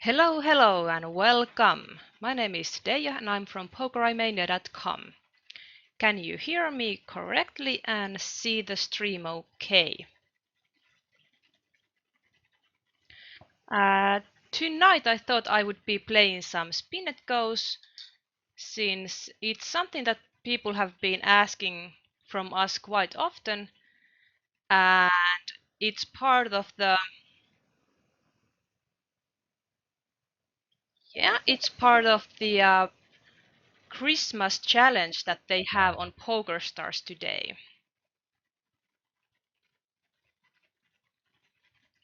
Hello, hello, and welcome. My name is Dayah, and I'm from pokerimania.com. Can you hear me correctly and see the stream okay? Uh, Tonight I thought I would be playing some Spin It Goes, since it's something that people have been asking from us quite often, and it's part of the Christmas challenge that they have on PokerStars today.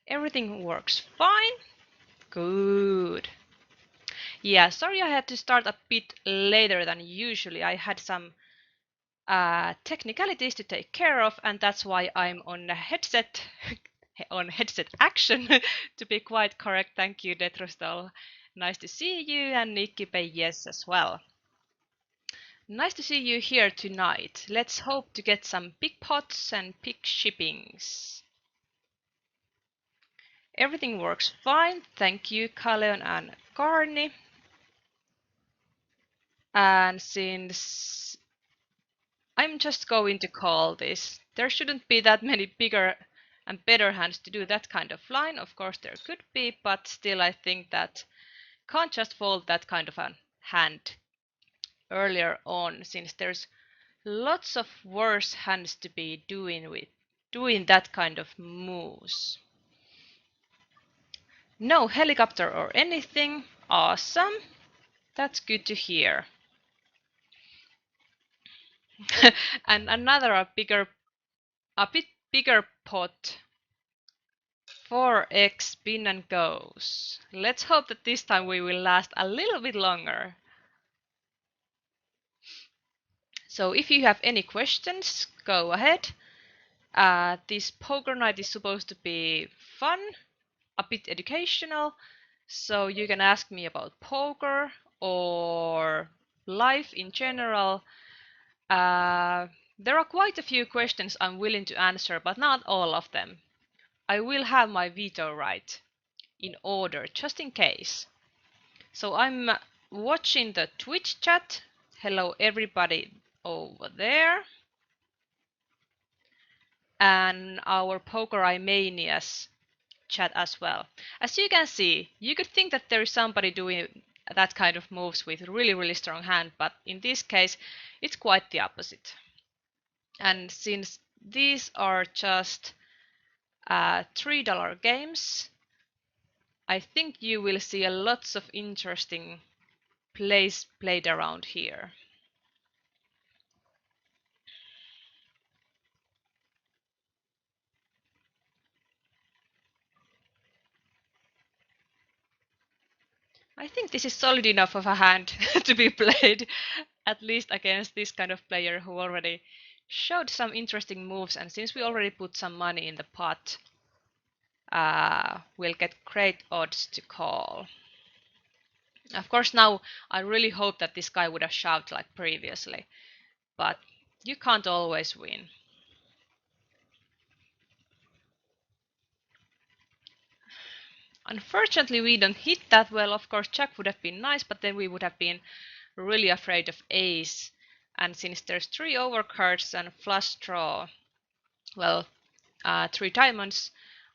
Everything works fine. Good. Yeah, sorry I had to start a bit later than usually. I had some technicalities to take care of, and that's why I'm on a headset, on headset action, to be quite correct. Thank you, Detrostol. Nice to see you, and Nikki yes as well. Nice to see you here tonight. Let's hope to get some big pots and big shippings. Everything works fine. Thank you, Kaleon and Karni. And since I'm just going to call this, there shouldn't be that many bigger and better hands to do that kind of line. Of course, there could be, but still, I think that can't just fold that kind of a hand earlier on, since there's lots of worse hands to be doing that kind of moves. No helicopter or anything. Awesome. That's good to hear. And another a bit bigger pot. 4x spin and goes. Let's hope that this time we will last a little bit longer. So if you have any questions, go ahead. This poker night is supposed to be fun, a bit educational, so you can ask me about poker or life in general. There are quite a few questions I'm willing to answer, but not all of them. I will have my veto right in order, just in case. So I'm watching the Twitch chat. Hello everybody over there. And our Pokerimania's chat as well. As you can see, you could think that there is somebody doing that kind of moves with really strong hand, but in this case, it's quite the opposite. And since these are just $3 games, I think you will see a lots of interesting plays played around here. I think this is solid enough of a hand to be played, at least against this kind of player who already showed some interesting moves, and since we already put some money in the pot, we'll get great odds to call. Of course, now I really hope that this guy would have shoved like previously, but you can't always win. Unfortunately, we don't hit that well. Of course, Jack would have been nice, but then we would have been really afraid of ace. And since there's 3 overcards and flush draw, well, 3 diamonds,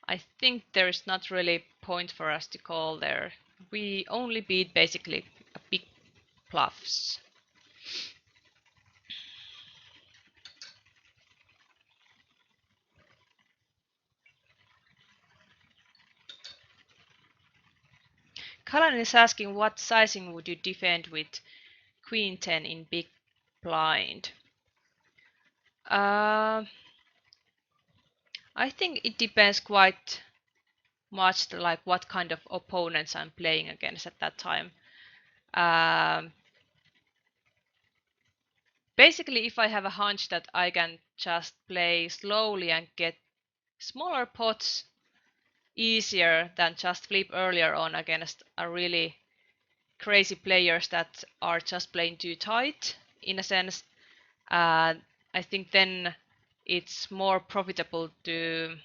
I think there's not really point for us to call there. We only beat basically big bluffs. Cullen is asking what sizing would you defend with Queen 10 in big blind? I think it depends quite much like what kind of opponents I'm playing against at that time. Basically, if I have a hunch that I can just play slowly and get smaller pots easier than just flip earlier on against a really crazy players that are just playing too tight, in a sense, I think then it's more profitable to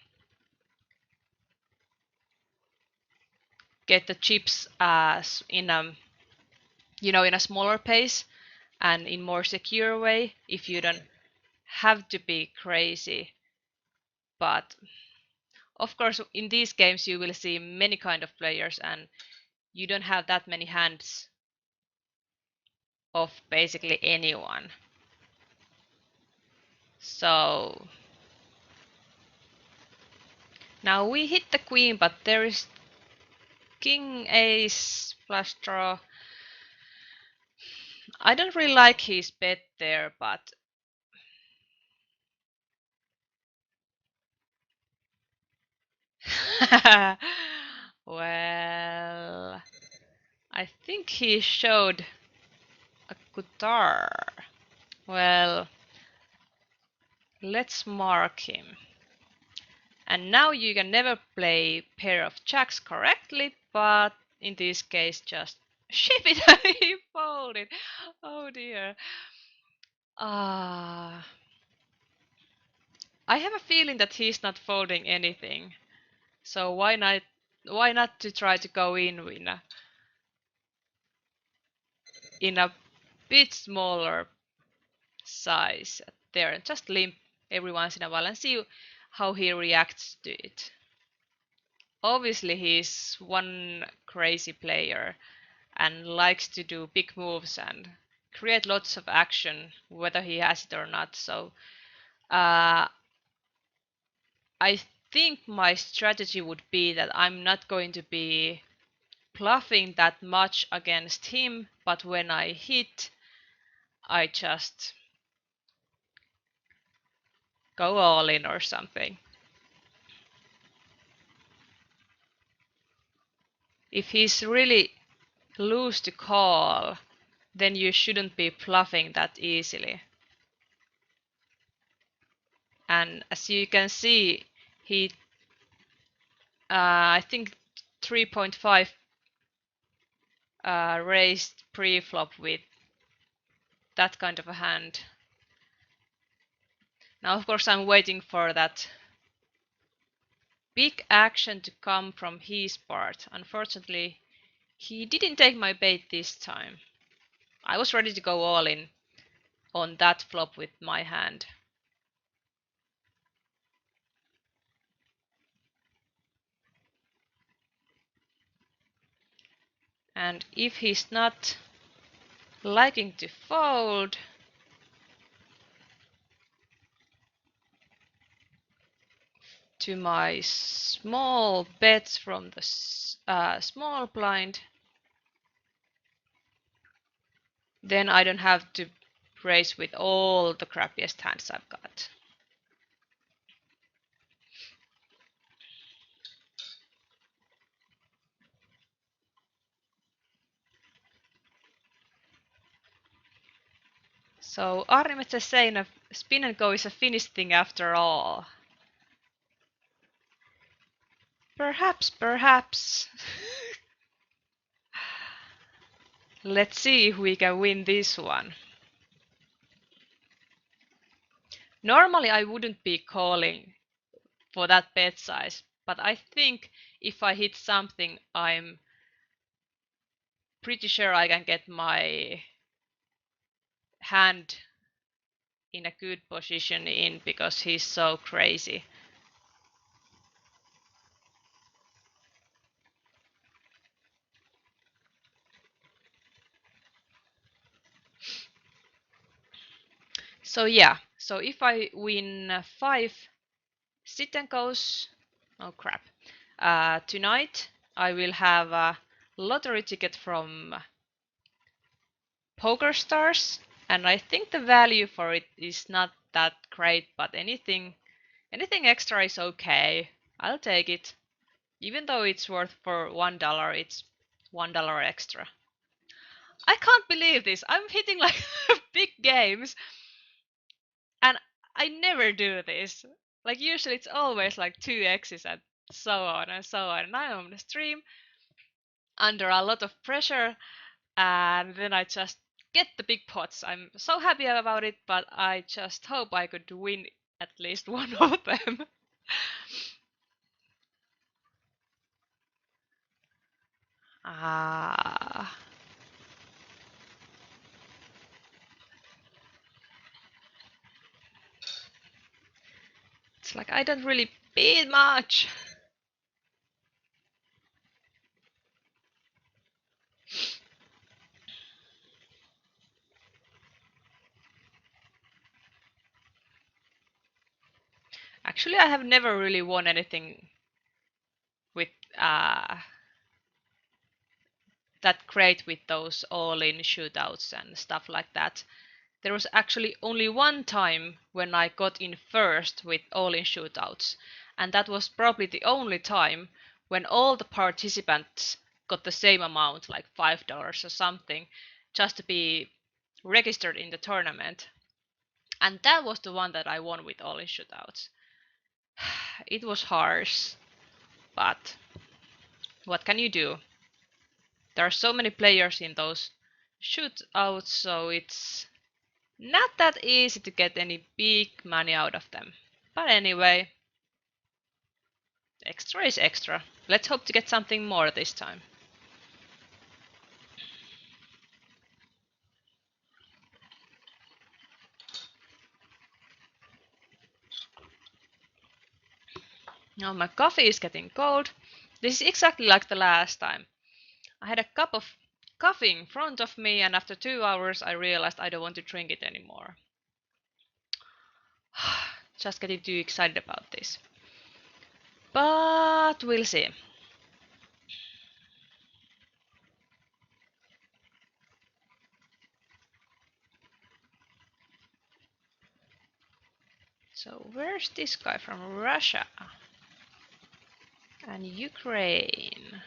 get the chips as in a in a smaller pace and in more secure way if you don't have to be crazy. But of course, in these games you will see many kind of players, and you don't have that many hands of basically anyone. So now we hit the queen, but there is king, ace, flush draw. I don't really like his bet there, but well, I think he showed a guitar. Well, let's mark him. And now you can never play pair of jacks correctly, but in this case just ship it. He folded. Oh dear. Ah, I have a feeling that he's not folding anything. So why not to try to go in a bit smaller size there and just limp every once in a while and see how he reacts to it. Obviously he's one crazy player and likes to do big moves and create lots of action whether he has it or not. So uh, I think my strategy would be that I'm not going to be bluffing that much against him, but when I hit, I just go all in or something. If he's really loose to call, then you shouldn't be bluffing that easily. And as you can see, he, I think 3.5 raised pre-flop with that kind of a hand. Now, of course, I'm waiting for that big action to come from his part. Unfortunately, he didn't take my bait this time. I was ready to go all in on that flop with my hand. And if he's not liking to fold, to my small bets from the small blind, then I don't have to raise with all the crappiest hands I've got. So Arnimetsä's saying a spin and go is a Finnish thing after all. Perhaps, perhaps. Let's see if we can win this one. Normally I wouldn't be calling for that bet size, but I think if I hit something, I'm pretty sure I can get my hand in a good position in because he's so crazy. So yeah, so if I win 5 sit and goes, oh crap, tonight I will have a lottery ticket from Poker Stars, and I think the value for it is not that great, but anything extra is okay. I'll take it. Even though it's worth for $1, it's $1 extra. I can't believe this. I'm hitting like big games and I never do this. Like usually it's always like 2x's and so on and so on. And I'm on the stream under a lot of pressure and then I just get the big pots. I'm so happy about it, but I just hope I could win at least one of them. Ah. It's like I don't really beat much. Actually, I have never really won anything with that great with those all-in shootouts and stuff like that. There was actually only one time when I got in first with all-in shootouts, and that was probably the only time when all the participants got the same amount, like $5 or something, just to be registered in the tournament. And that was the one that I won with all-in shootouts. It was harsh, but what can you do? There are so many players in those shootouts, so it's not that easy to get any big money out of them. But anyway, extra is extra. Let's hope to get something more this time. Now my coffee is getting cold. This is exactly like the last time. I had a cup of coffee in front of me, and after 2 hours I realized I don't want to drink it anymore. Just getting too excited about this. But we'll see. So where's this guy from Russia? And Ukraine.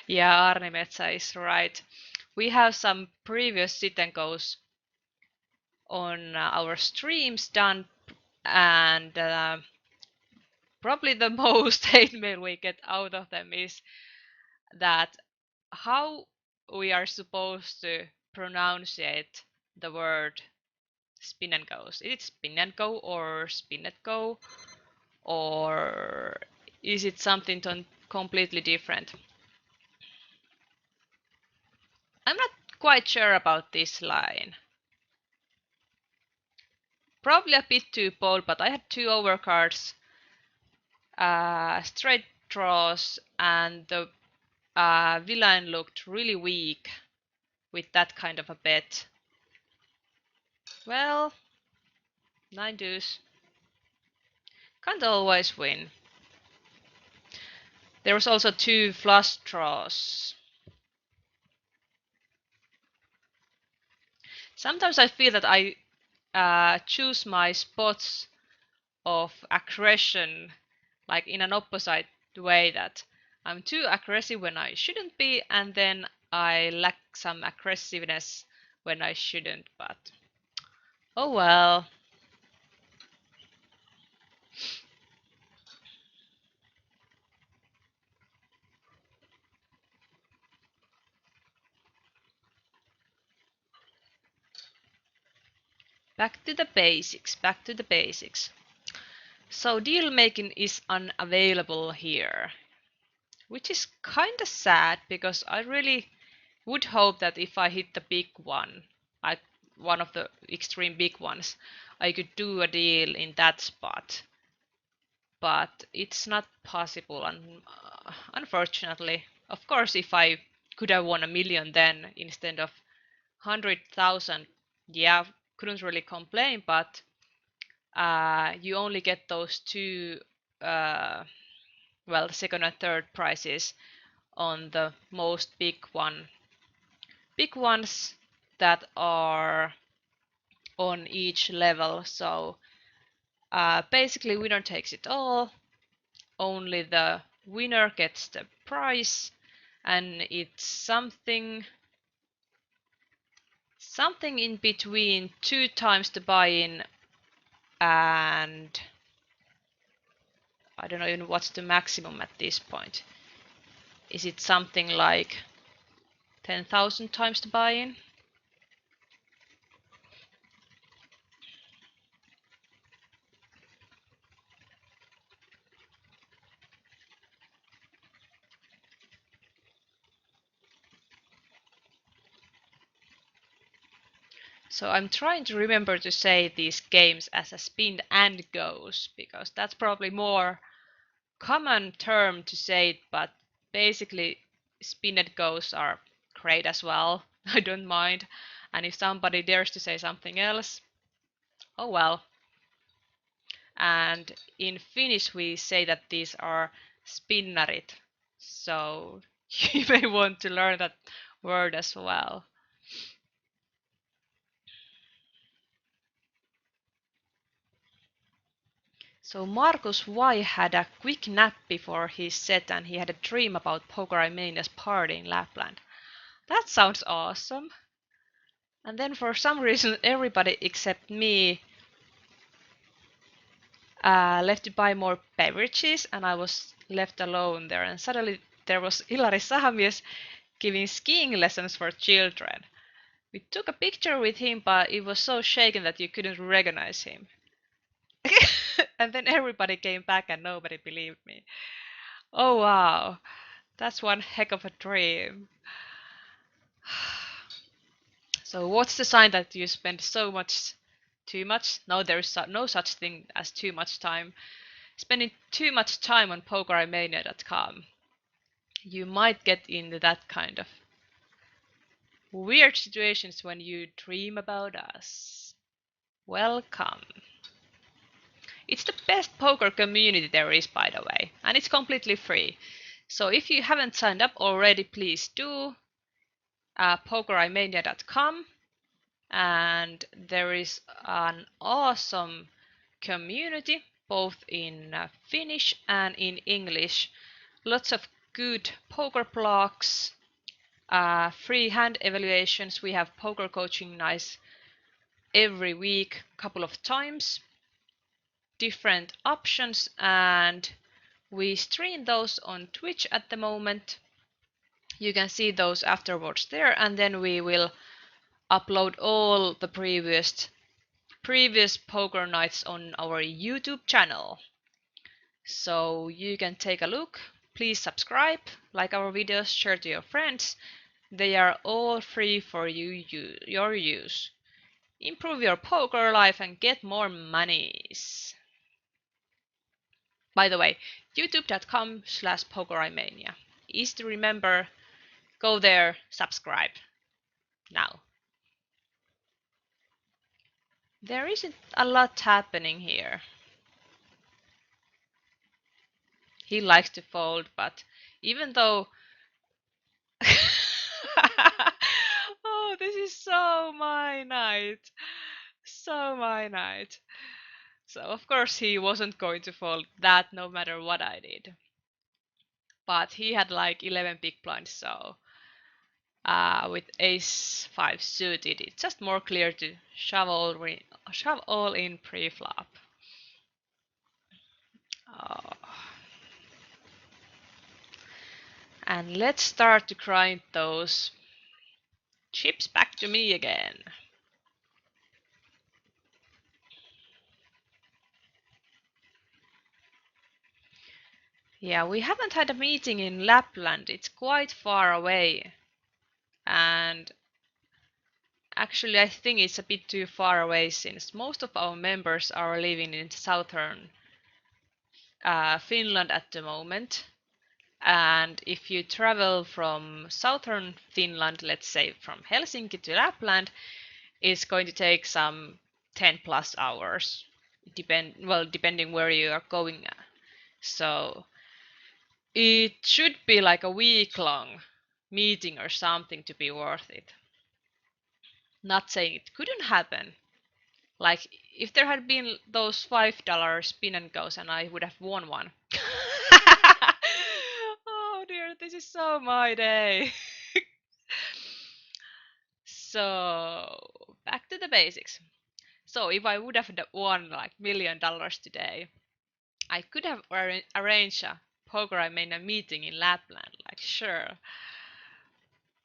Yeah, Arni Metsä is right. We have some previous sit and goes on our streams done, and probably the most hate mail we get out of them is that how we are supposed to pronunciate the word spin and goes. Is it spin and go or spin and go, or is it something completely different? I'm not quite sure about this line. Probably a bit too bold, but I had two overcards, straight draws, and the villain looked really weak with that kind of a bet. Well, 9 deuce. Can't always win. There was also two flush draws. Sometimes I feel that I choose my spots of aggression like in an opposite way, that I'm too aggressive when I shouldn't be, and then I lack some aggressiveness when I shouldn't, but oh well. Back to the basics, back to the basics. So deal making is unavailable here, which is kinda sad because I really would hope that if I hit the big one, like one of the extreme big ones, I could do a deal in that spot. But it's not possible, unfortunately. Of course, if I could have won 1 million then instead of 100,000, yeah, couldn't really complain, but you only get those two, well, second and third prizes on the most big ones that are on each level. So basically, winner takes it all. Only the winner gets the prize, and it's something in between 2 times the buy-in and I don't know even what's the maximum at this point. Is it something like 10,000 times the buy-in? So I'm trying to remember to say these games as a spin and goes, because that's probably more common term to say it, but basically spin and goes are great as well. I don't mind. And if somebody dares to say something else, oh well. And in Finnish we say that these are spinnarit. So you may want to learn that word as well. So Marcus Y had a quick nap before his set and he had a dream about Pokerimania's party in Lapland. That sounds awesome. And then for some reason everybody except me left to buy more beverages and I was left alone there and suddenly there was Ilari Sahamies giving skiing lessons for children. We took a picture with him but it was so shaken that you couldn't recognize him. And then everybody came back and nobody believed me. Oh wow, that's one heck of a dream. So what's the sign that you spend so much too much? No, there is no such thing as too much time. Spending too much time on pokerimania.com. You might get into that kind of weird situations when you dream about us. Welcome. It's the best poker community there is, by the way, and it's completely free. So if you haven't signed up already, please do. Pokerimania.com, and there is an awesome community both in Finnish and in English. Lots of good poker blogs, free hand evaluations. We have poker coaching nights every week, couple of times, different options, and we stream those on Twitch at the moment. You can see those afterwards there, and then we will upload all the previous poker nights on our YouTube channel. So you can take a look. Please subscribe, like our videos, share to your friends. They are all free for your use. Improve your poker life and get more monies. By the way, youtube.com/pokerimania. Easy to remember. Go there, subscribe. Now. There isn't a lot happening here. He likes to fold, but even though oh, this is so my night. So my night. So of course he wasn't going to fold that no matter what I did. But he had like 11 big blinds, so with ace-5 suited, it's just more clear to shove all in pre-flop. Oh. And let's start to grind those chips back to me again. Yeah, we haven't had a meeting in Lapland. It's quite far away. And actually, I think it's a bit too far away since most of our members are living in southern Finland at the moment. And if you travel from southern Finland, let's say from Helsinki to Lapland, it's going to take some 10 plus hours, depending where you are going. So it should be like a week-long meeting or something to be worth it. Not saying it couldn't happen. Like if there had been those $5 spin and goes and I would have won one. Oh dear, this is so my day. So back to the basics. So if I would have won like $1 million today, I could have arranged a Pokerimania meeting in Lapland, like sure.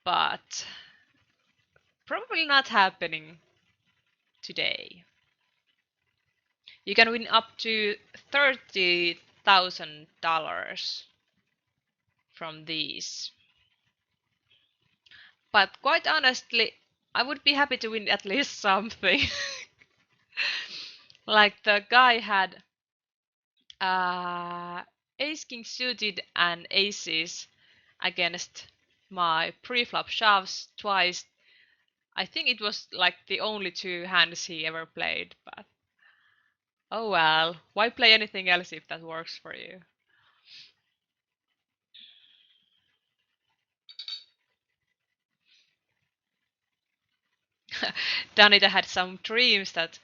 But probably not happening today. You can win up to $30,000 from these. But quite honestly, I would be happy to win at least something. Like the guy had ace king suited and aces against my pre-flop shoves twice. I think it was like the only two hands he ever played, but oh well. Why play anything else if that works for you? Danita had some dreams that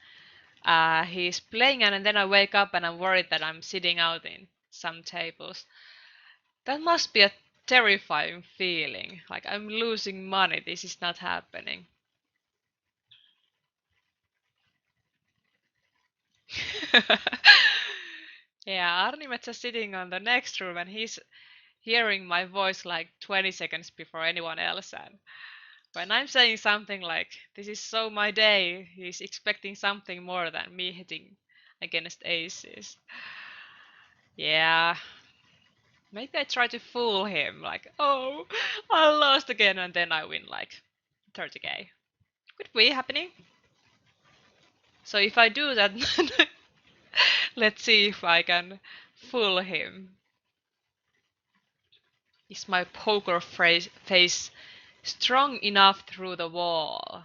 he's playing, and then I wake up and I'm worried that I'm sitting out in some tables. That must be a terrifying feeling. Like I'm losing money. This is not happening. Yeah, Arnimet's sitting on the next room and he's hearing my voice like 20 seconds before anyone else. And when I'm saying something like, this is so my day, he's expecting something more than me hitting against aces. Yeah, maybe I try to fool him, like, oh, I lost again, and then I win like 30k. Could be happening. So if I do that, let's see if I can fool him. Is my poker face strong enough through the wall?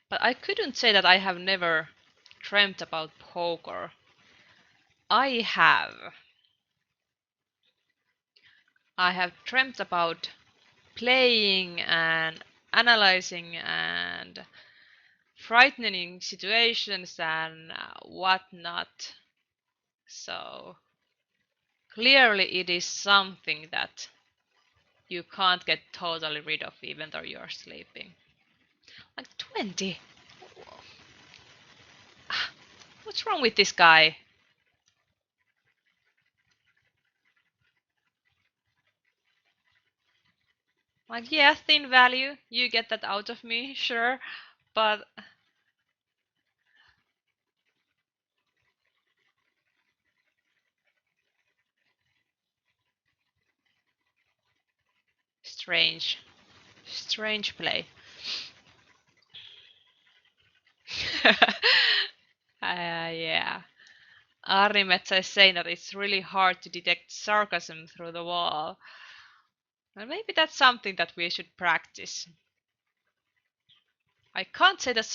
But I couldn't say that I have never dreamt about poker. I have. I have dreamt about playing and analyzing and frightening situations and whatnot. So clearly, it is something that you can't get totally rid of even though you're sleeping. Like 20. What's wrong with this guy? Like, yeah, thin value, you get that out of me, sure, but strange. Strange play. Yeah. Arimetsa is saying that it's really hard to detect sarcasm through the wall. Well, maybe that's something that we should practice. I can't say that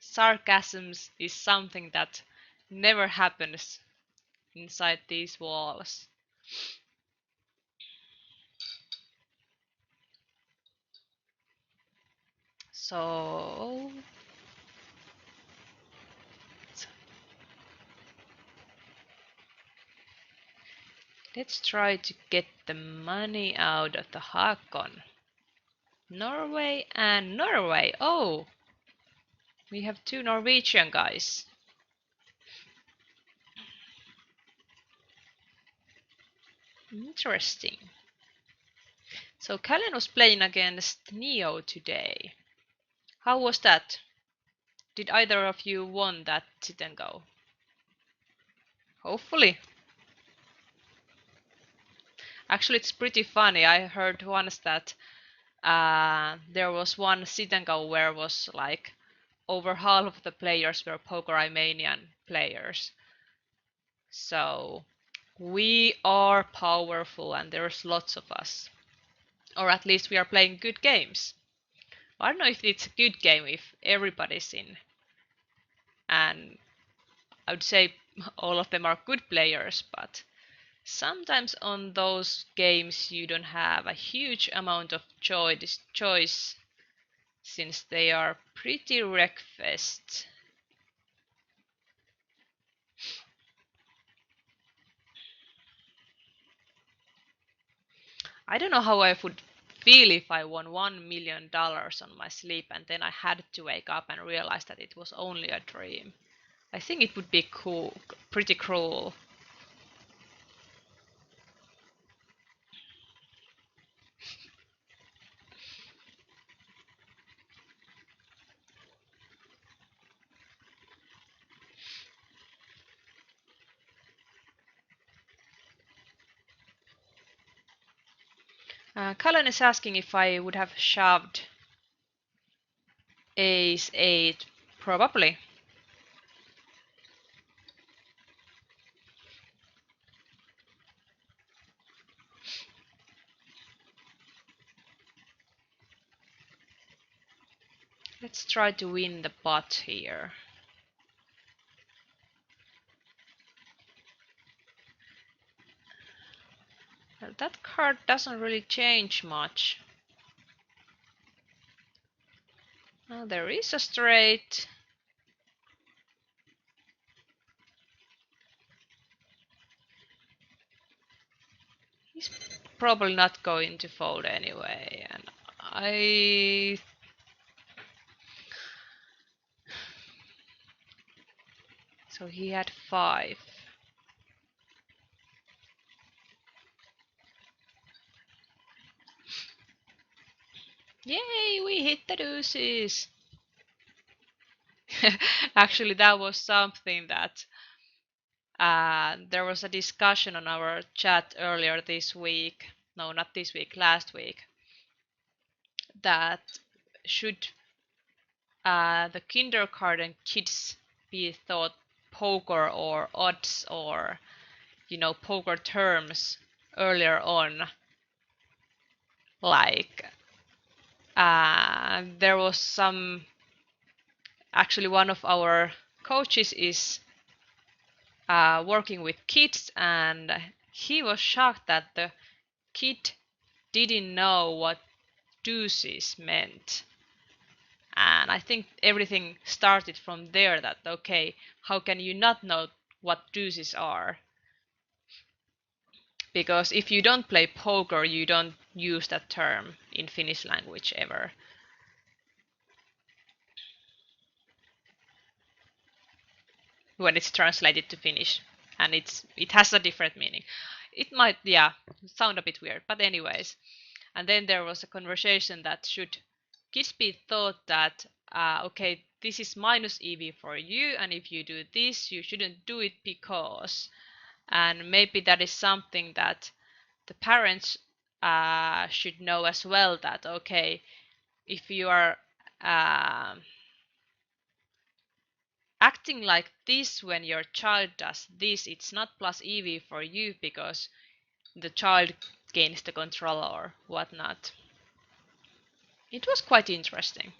sarcasm is something that never happens inside these walls. So let's try to get the money out of the Hakon. Norway and Norway. Oh, we have two Norwegian guys. Interesting. So Callan was playing against Neo today. How was that? Did either of you won that sit and go? Hopefully. Actually, it's pretty funny. I heard once that there was one sit and go where was like over half of the players were Poker players. So we are powerful and there's lots of us. Or at least we are playing good games. I don't know if it's a good game if everybody's in. And I would say all of them are good players, but sometimes on those games you don't have a huge amount of choice since they are pretty wreckfest. I don't know how I would feel if I won $1 million on my sleep and then I had to wake up and realize that it was only a dream. I think it would be cool, pretty cruel. Cullen is asking if I would have shoved ace 8. Probably. Let's try to win the pot here. Well, that card doesn't really change much. Well, there is a straight. He's probably not going to fold anyway, and I... So he had 5. Yay, we hit the deuces! Actually, that was something that there was a discussion on our chat earlier this week. No, not this week, last week. That should the kindergarten kids be taught poker or odds or, you know, poker terms earlier on? Like, there was some. Actually, one of our coaches is working with kids, and he was shocked that the kid didn't know what deuces meant. And I think everything started from there, that okay, how can you not know what deuces are? Because if you don't play poker, you don't use that term in Finnish language ever. When it's translated to Finnish, and it has a different meaning. It might, yeah, sound a bit weird, but anyways. And then there was a conversation that should kids be taught that okay, this is minus EV for you, and if you do this, you shouldn't do it because. And maybe that is something that the parents should know as well, that okay, if you are acting like this when your child does this, it's not plus EV for you because the child gains the control or whatnot. It was quite interesting.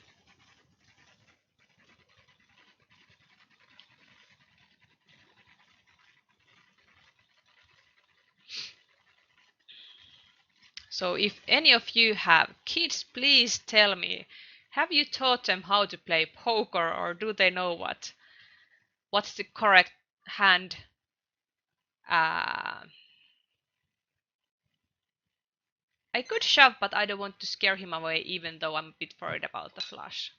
So if any of you have kids, please tell me, have you taught them how to play poker, or do they know what's the correct hand? I could shove, but I don't want to scare him away, even though I'm a bit worried about the flush.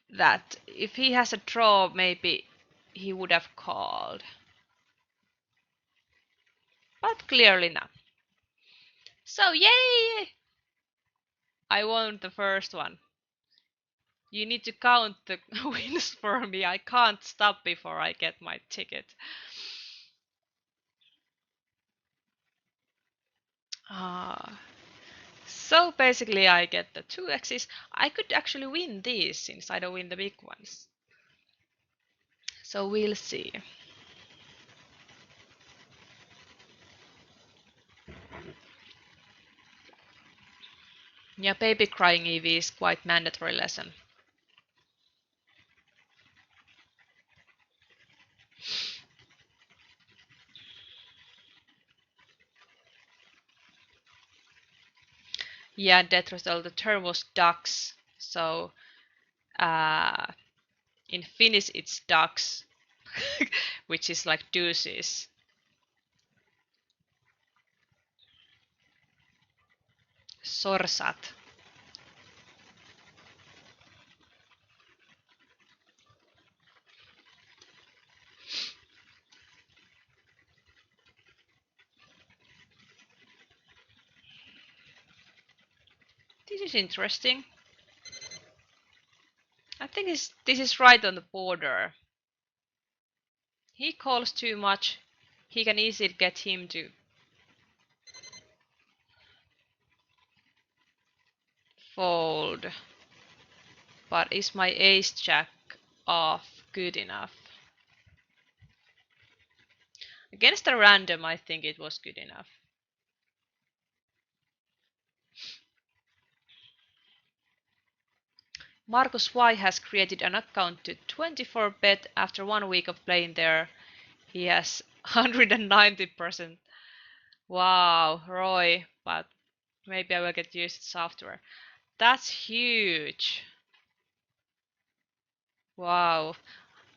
That if he has a draw, maybe he would have called. But clearly not. So yay! I won the first one. You need to count the wins for me. I can't stop before I get my ticket. So basically I get the 2x's. I could actually win these since I don't win the big ones. So we'll see. Yeah, baby crying EV is quite mandatory lesson. Yeah, death result, the term was ducks. So in Finnish it's ducks, which is like deuces. Sorsat. This is interesting. I think this is right on the border. He calls too much. He can easily get him to fold. But is my ace jack off good enough? Against a random, I think it was good enough. Marcus Y has created an account to 24bet after 1 week of playing there. He has 190%. Wow, Roy, but maybe I will get used to software. That's huge. Wow.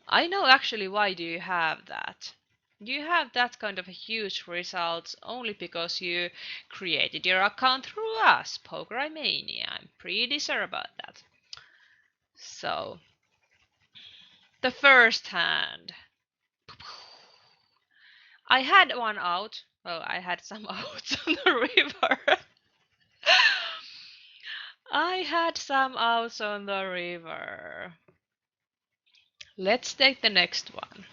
I know actually why do you have that. You have that kind of huge results only because you created your account through us, PokerMania. I'm pretty sure about that. So, the first hand. I had one out. Oh, I had some outs on the river. I had some outs on the river. Let's take the next one.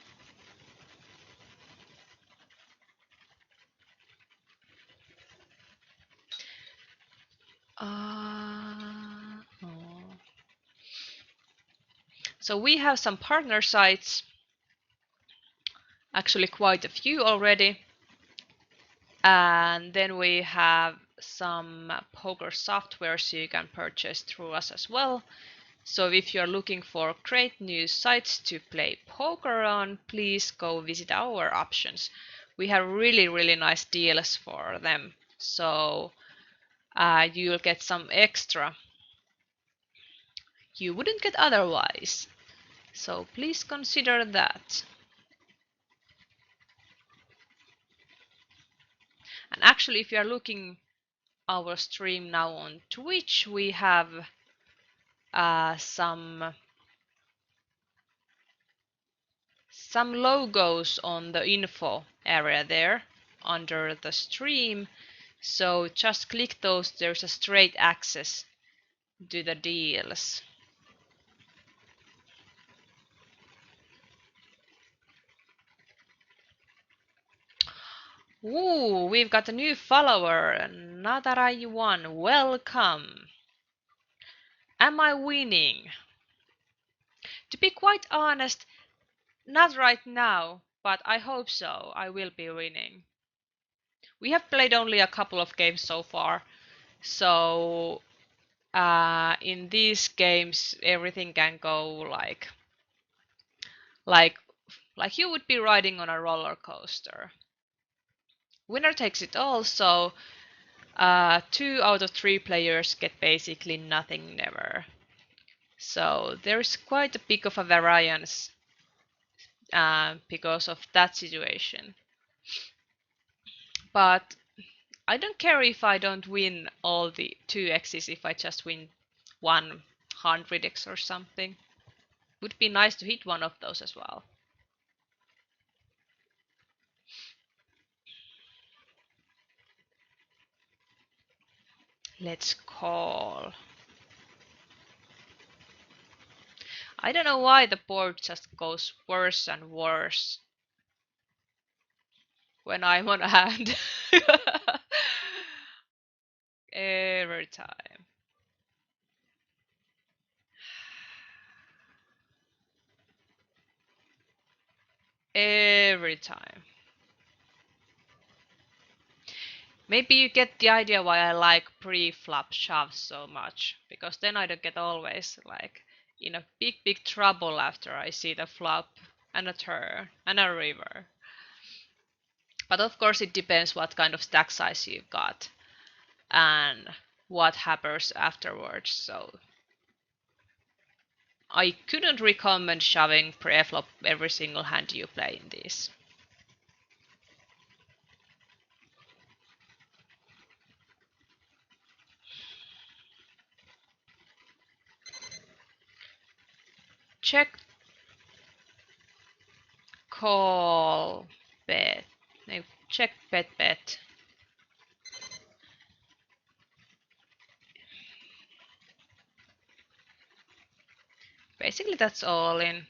Oh. So we have some partner sites, actually quite a few already. And then we have some poker softwares you can purchase through us as well. So if you're looking for great new sites to play poker on, please go visit our options. We have really nice deals for them. So you'll get some extra you wouldn't get otherwise. So please consider that. And actually, if you are looking our stream now on Twitch, we have some logos on the info area there under the stream. So just click those. There's a straight access to the deals. Ooh, we've got a new follower, Natarai1. Welcome. Am I winning? To be quite honest, not right now, but I hope so. I will be winning. We have played only a couple of games so far, so in these games everything can go like you would be riding on a roller coaster. Winner takes it all, so 2 out of 3 players get basically nothing never. So there's quite a bit of a variance because of that situation. But I don't care if I don't win all the 2x's if I just win 100x or something. Would be nice to hit one of those as well. Let's call. I don't know why the board just goes worse and worse when I'm on a hand. Every time. Every time. Maybe you get the idea why I like pre-flop shoves so much, because then I don't get always like in a big trouble after I see the flop and a turn and a river. But of course it depends what kind of stack size you've got and what happens afterwards. So I couldn't recommend shoving pre-flop every single hand you play in this. Check, call, bet. No, check, bet. Basically that's all in.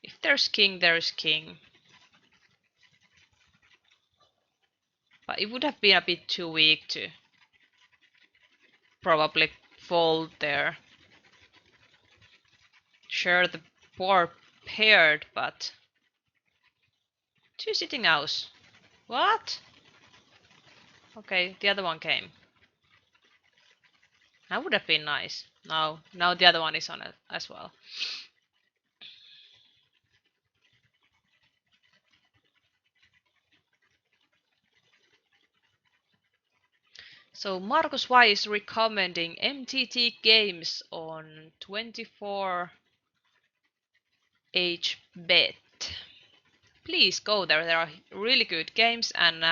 If there's king, there's king. But it would have been a bit too weak to probably fold there. Sure, the board paired, but two sitting owls. What? Okay, the other one came. That would have been nice. No, now the other one is on it as well. So Markus Y is recommending MTT games on 24H please go there. There are really good games, and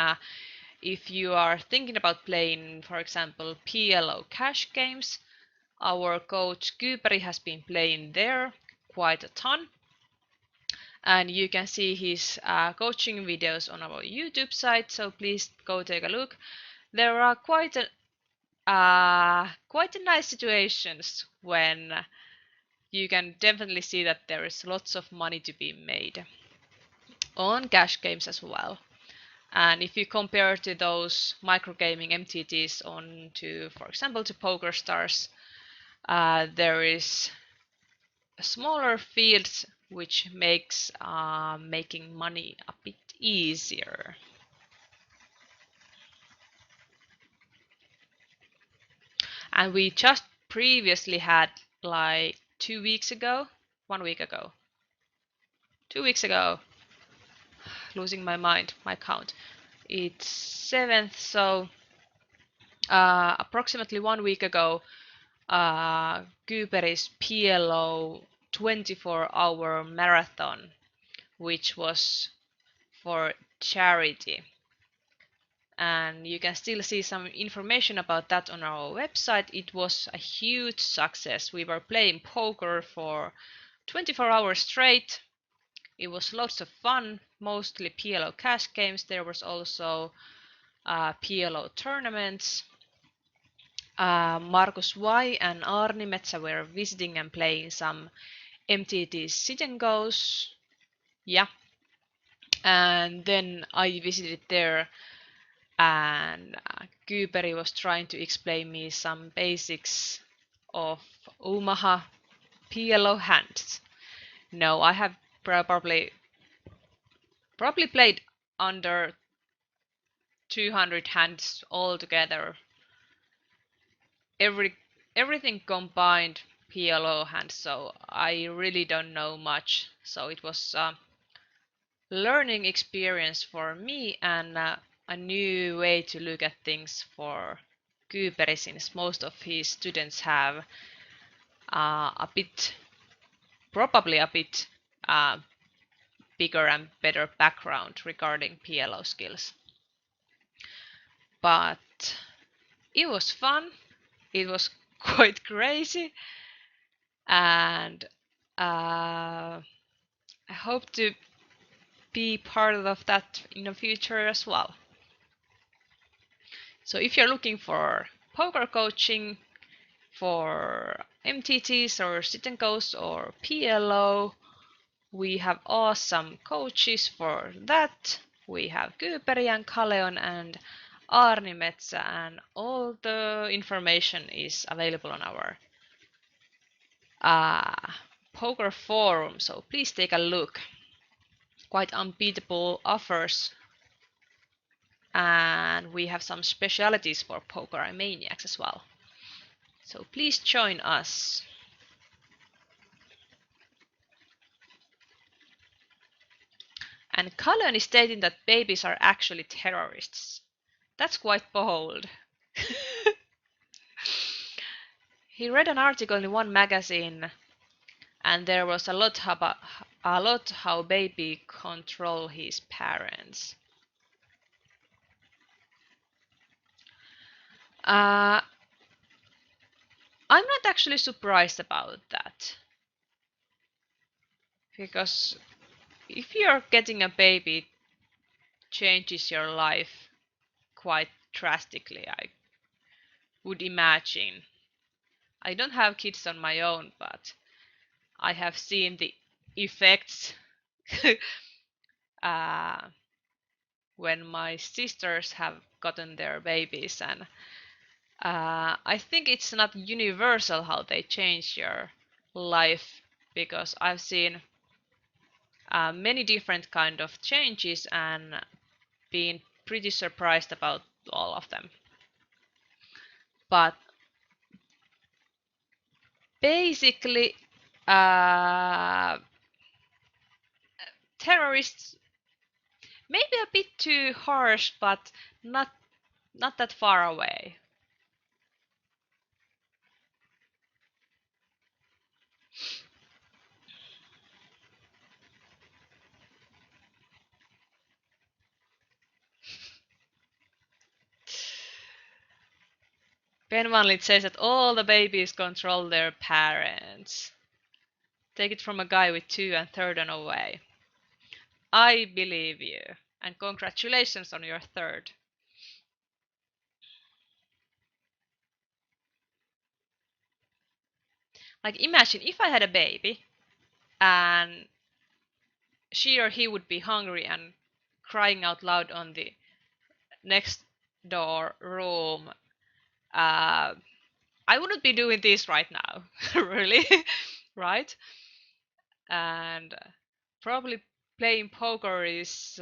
if you are thinking about playing, for example, PLO cash games, our coach Kyberi has been playing there quite a ton, and you can see his coaching videos on our YouTube site, so please go take a look. There are quite a nice situations when you can definitely see that there is lots of money to be made on cash games as well. And if you compare to those microgaming MTTs on to, for example, to PokerStars, there is smaller fields which makes making money a bit easier. And we just previously had like 2 weeks ago, 1 week ago, 2 weeks ago, losing my mind, my count. It's 7th, so approximately 1 week ago, Kyberi's PLO 24-hour marathon, which was for charity. And you can still see some information about that on our website. It was a huge success. We were playing poker for 24 hours straight. It was lots of fun, mostly PLO cash games. There was also PLO tournaments. Markus Y and Arni Metsä were visiting and playing some MTT sit and goes. Yeah. And then I visited there, and Kyberi was trying to explain me some basics of Omaha PLO hands. No, I have probably played under 200 hands altogether. Everything combined PLO hands, so I really don't know much. So it was a learning experience for me, and a new way to look at things for Kyberi, since most of his students have probably a bit uh, bigger and better background regarding PLO skills. But it was fun. It was quite crazy, and I hope to be part of that in the future as well. So if you're looking for poker coaching for MTTs or sit and goes or PLO, we have awesome coaches for that. We have Kyberi and Kaleon and Arni Metsä, and all the information is available on our poker forum, so please take a look. Quite unbeatable offers, and we have some specialities for poker maniacs as well. So please join us. And Cullen is stating that babies are actually terrorists. That's quite bold. He read an article in one magazine, and there was a lot how baby control his parents. I'm not actually surprised about that, because if you're getting a baby, it changes your life quite drastically, I would imagine. I don't have kids on my own, but I have seen the effects uh, when my sisters have gotten their babies, and I think it's not universal how they change your life because I've seen many different kind of changes and been pretty surprised about all of them. But basically, uh, terrorists maybe a bit too harsh, but not that far away. Ben Van Lith says that all the babies control their parents. Take it from a guy with two and third on a way. I believe you. And congratulations on your third. Like imagine if I had a baby and she or he would be hungry and crying out loud on the next door room. Uh, I wouldn't be doing this right now, really, right? And probably playing poker is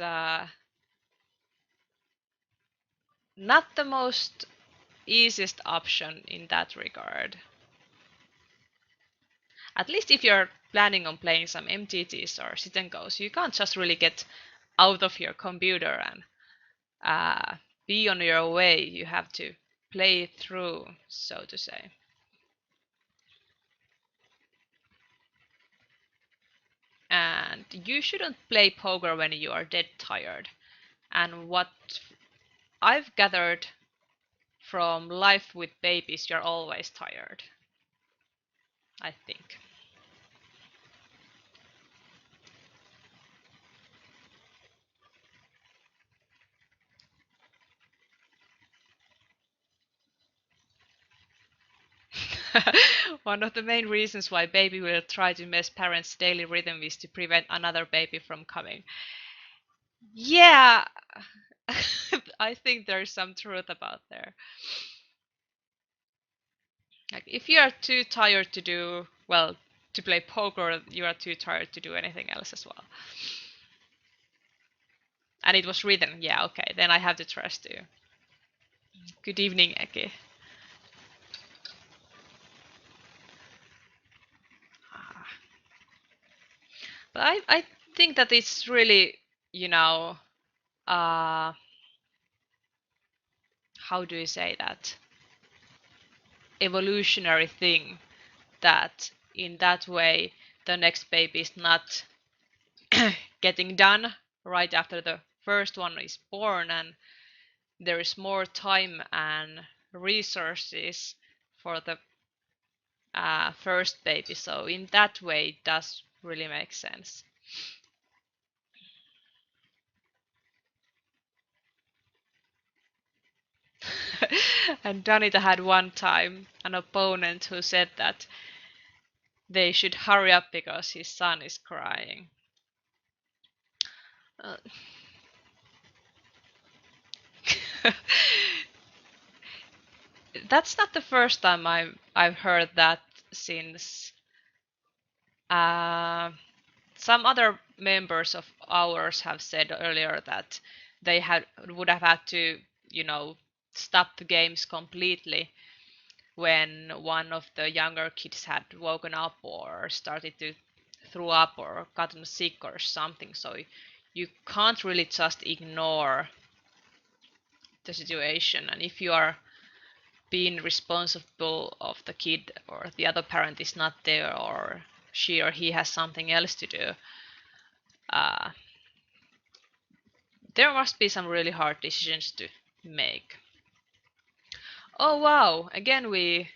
not the most easiest option in that regard. At least if you're planning on playing some MTTs or sit and goes, you can't just really get out of your computer and be on your way. You have to play it through, so to say. And you shouldn't play poker when you are dead tired. And what I've gathered from life with babies, you're always tired, I think. One of the main reasons why baby will try to mess parents' daily rhythm is to prevent another baby from coming. Yeah, I think there's some truth about there. Like if you are too tired to do, well, to play poker, you are too tired to do anything else as well. And it was written, yeah, okay, then I have to trust you. Good evening, Eki. But I think that it's really, you know, uh, how do you say that? Evolutionary thing that in that way the next baby is not getting done right after the first one is born and there is more time and resources for the first baby. So in that way it does really make sense. And Danita had one time an opponent who said that they should hurry up because his son is crying. Uh, that's not the first time I've heard that since uh, some other members of ours have said earlier that they would have had to, you know, stop the games completely when one of the younger kids had woken up or started to throw up or gotten sick or something. So you can't really just ignore the situation. And if you are being responsible of the kid or the other parent is not there or she or he has something else to do, uh, there must be some really hard decisions to make. Oh wow, again we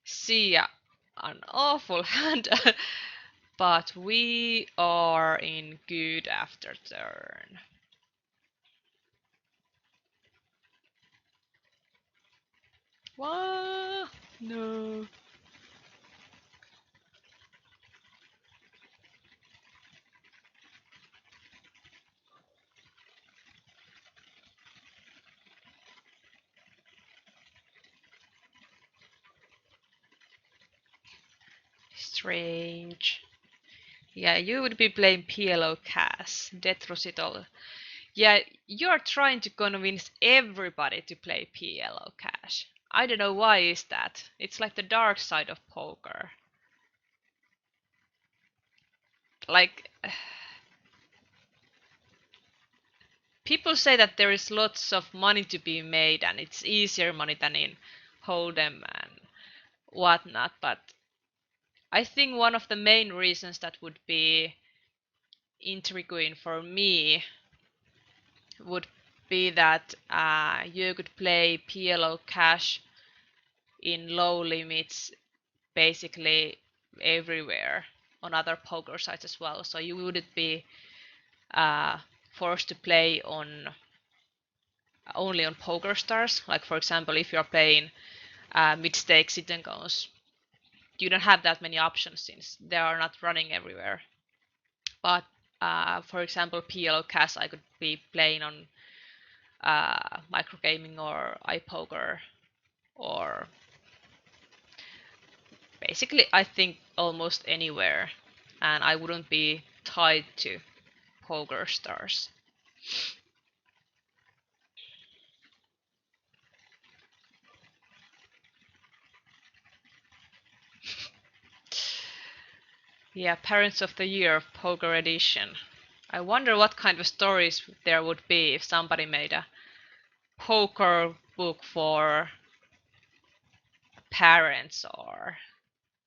see an awful hand, but we are in good after turn. What? No. Strange. Yeah, you would be playing PLO Cash, Death Recital. Yeah, you're trying to convince everybody to play PLO Cash. I don't know why is that. It's like the dark side of poker. Like, people say that there is lots of money to be made and it's easier money than in Hold'em and whatnot, but I think one of the main reasons that would be intriguing for me would be that you could play PLO cash in low limits basically everywhere on other poker sites as well. So you wouldn't be uh, forced to play on only on poker stars. Like for example, if you're playing mid-stake sit and goes, you don't have that many options since they are not running everywhere. But for example, PLO cash I could be playing on microgaming or iPoker or basically I think almost anywhere, and I wouldn't be tied to poker stars. Yeah, Parents of the Year of Poker Edition. I wonder what kind of stories there would be if somebody made a poker book for parents or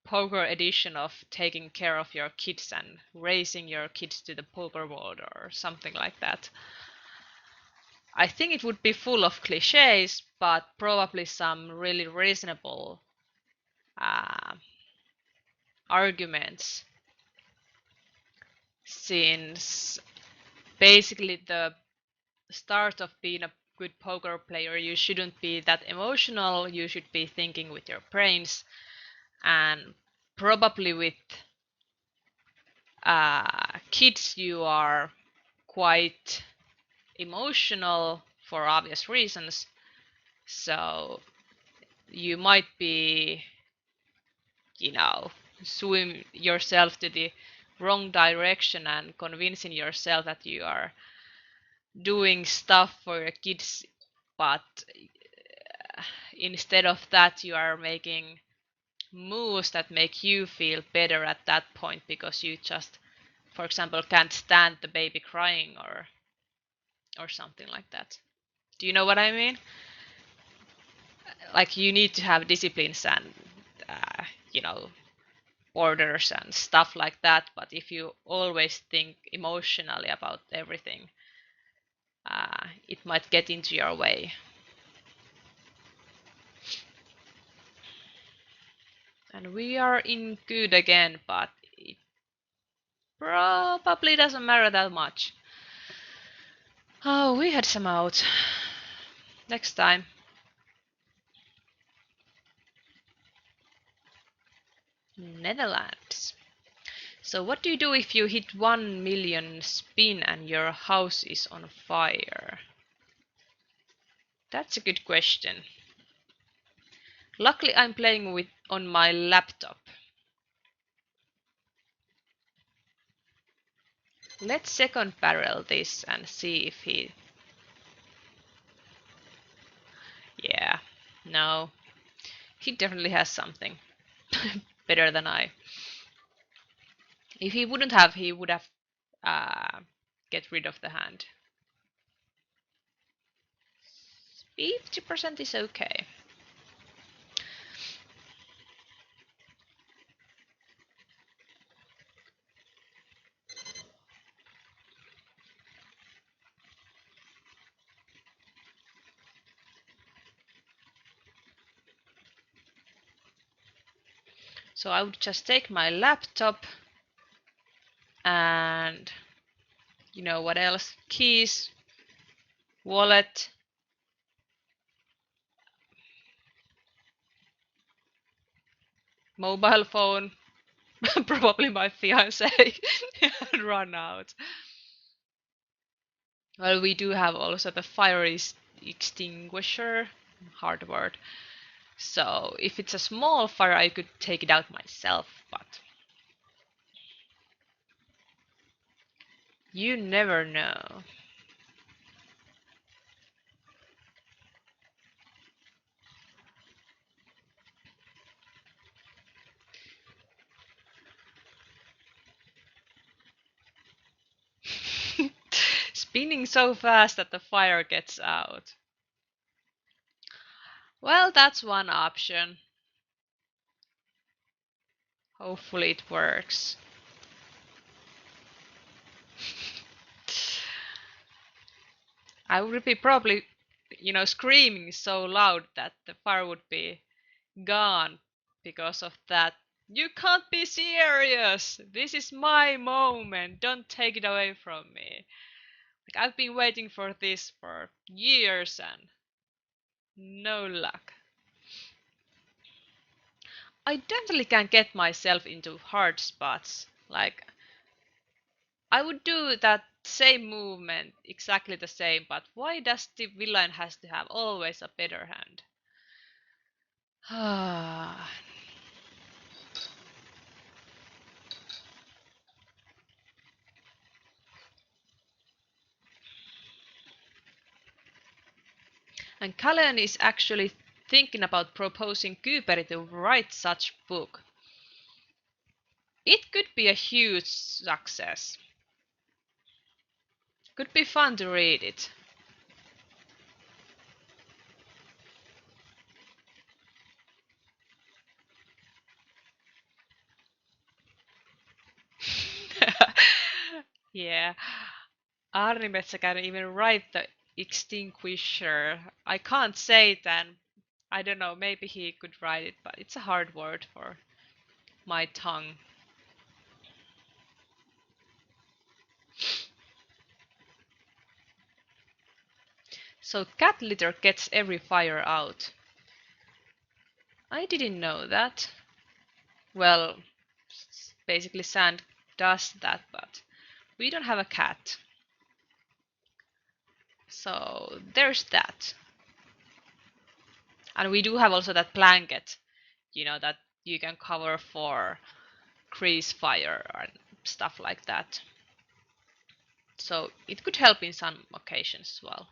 poker edition of taking care of your kids and raising your kids to the poker world or something like that. I think it would be full of cliches, but probably some really reasonable uh, arguments, since basically the start of being a good poker player, you shouldn't be that emotional, you should be thinking with your brains, and probably with kids you are quite emotional for obvious reasons, so you might be, you know, swim yourself to the wrong direction and convincing yourself that you are doing stuff for your kids, but instead of that you are making moves that make you feel better at that point because you just, for example, can't stand the baby crying or something like that. Do you know what I mean? Like you need to have disciplines and you know, orders and stuff like that, but if you always think emotionally about everything, it might get into your way. And we are in good again, but it probably doesn't matter that much. Oh, we had some out. Next time. Netherlands. So what do you do if you hit 1 million spin and your house is on fire? That's a good question. Luckily I'm playing with on my laptop. Let's second barrel this and see if he... Yeah, no. He definitely has something. Better than I. If he wouldn't have, he would have get rid of the hand. 50% is okay. So I would just take my laptop and you know what else? Keys, wallet, mobile phone, probably my fiance, and run out. Well, we do have also the fire extinguisher, hard word. So if it's a small fire, I could take it out myself, but You never know. Spinning so fast that the fire gets out. Well, that's one option. Hopefully it works. I would be probably, screaming so loud that the fire would be gone because of that. You can't be serious! This is my moment! Don't take it away from me. Like, I've been waiting for this for years and no luck. I definitely can get myself into hard spots. Like, I would do that same movement, exactly the same, but why does the villain has to have always a better hand? And Callan is actually thinking about proposing Kyberi to write such book. It could be a huge success. Could be fun to read it. Yeah. Arnimetsä can even write the extinguisher. I can't say it and I don't know, maybe he could write it, but it's a hard word for my tongue. So cat litter gets every fire out. I didn't know that. Well, basically sand does that, but we don't have a cat. So there's that. And we do have also that blanket, that you can cover for grease fire and stuff like that. So it could help in some occasions as well.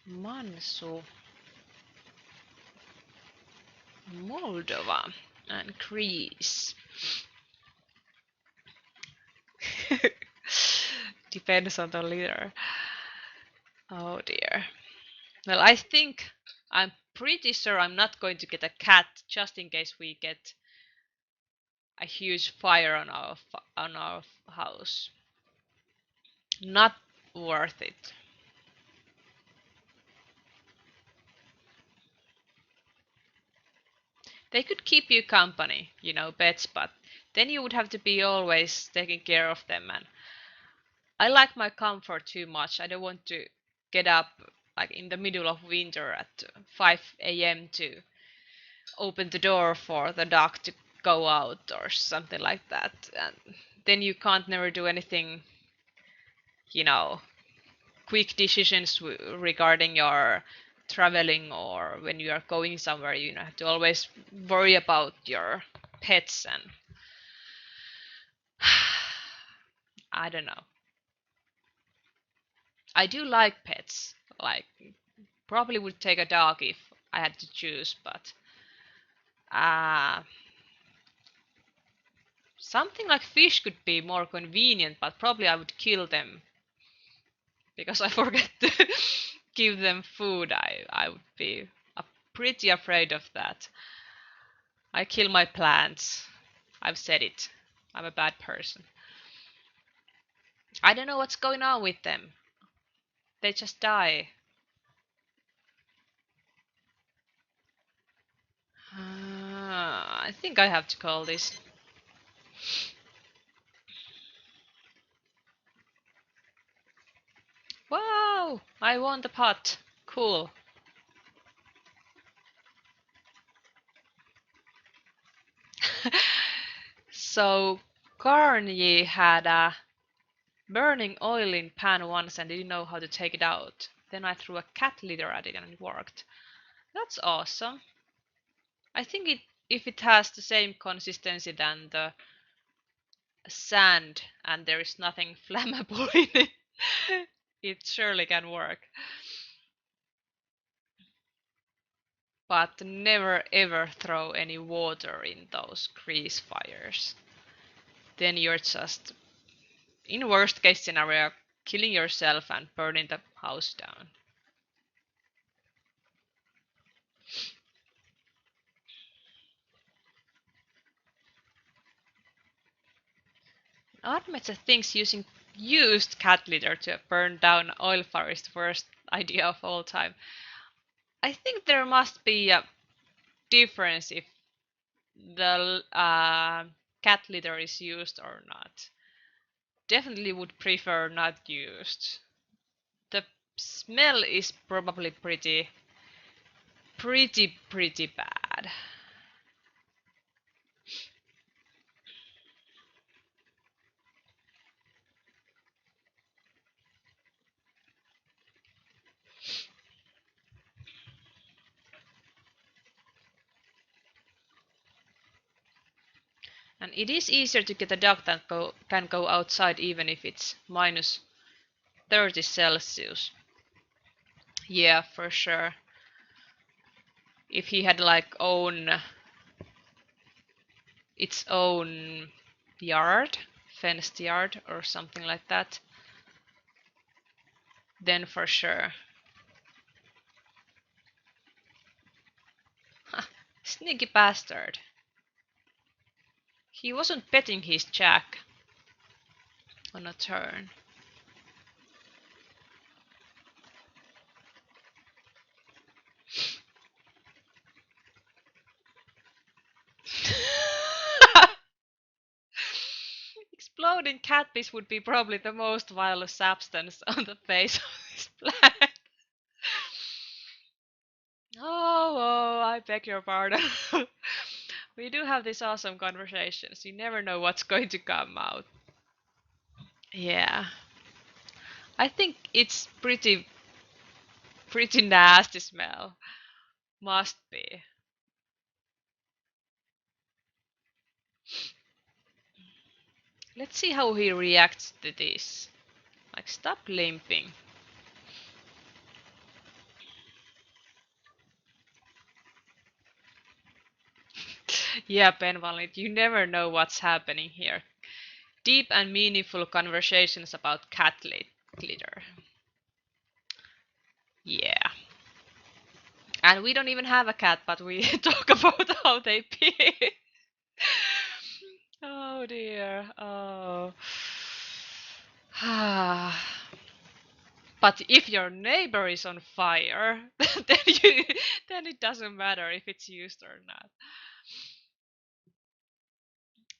Mansu, Moldova, and Greece. Depends on the leader. Oh dear. Well, I think I'm pretty sure I'm not going to get a cat just in case we get a huge fire on our house. Not worth it. They could keep you company, pets, but then you would have to be always taking care of them. And I like my comfort too much. I don't want to get up like in the middle of winter at 5 a.m. to open the door for the dog to go out or something like that. And then you can't never do anything, you know, quick decisions regarding your traveling or when you are going somewhere. You have to always worry about your pets and I don't know. I do like pets. Like probably would take a dog if I had to choose, but uh something like fish could be more convenient, but probably I would kill them because I forget to give them food. I would be pretty afraid of that. I kill my plants. I've said it. I'm a bad person. I don't know what's going on with them. They just die. I think I have to call this. Wow! I won the pot. Cool. So, Carney had a burning oil in pan once and didn't know how to take it out. Then I threw a cat litter at it and it worked. That's awesome. I think if it has the same consistency than the sand and there is nothing flammable in it, it surely can work. But never ever throw any water in those grease fires. Then you're just, in worst case scenario, killing yourself and burning the house down. Artmetsä thinks using used cat litter to burn down oil fire is the worst idea of all time. I think there must be a difference if the cat litter is used or not. Definitely would prefer not used. The smell is probably pretty bad. And it is easier to get a dog that can go outside even if it's minus 30 Celsius. Yeah, for sure. If he had like its own yard, fenced yard or something like that, then for sure. Sneaky bastard. He wasn't petting his Jack on a turn. Exploding cat piss would be probably the most vile substance on the face of this planet. Oh, I beg your pardon. We do have these awesome conversations. You never know what's going to come out. Yeah. I think it's pretty nasty smell. Must be. Let's see how he reacts to this. Like, stop limping. Yeah, Ben Valit, you never know what's happening here. Deep and meaningful conversations about cat litter. Yeah. And we don't even have a cat, but we talk about how they pee. Oh dear. Oh. But if your neighbor is on fire, then it doesn't matter if it's used or not.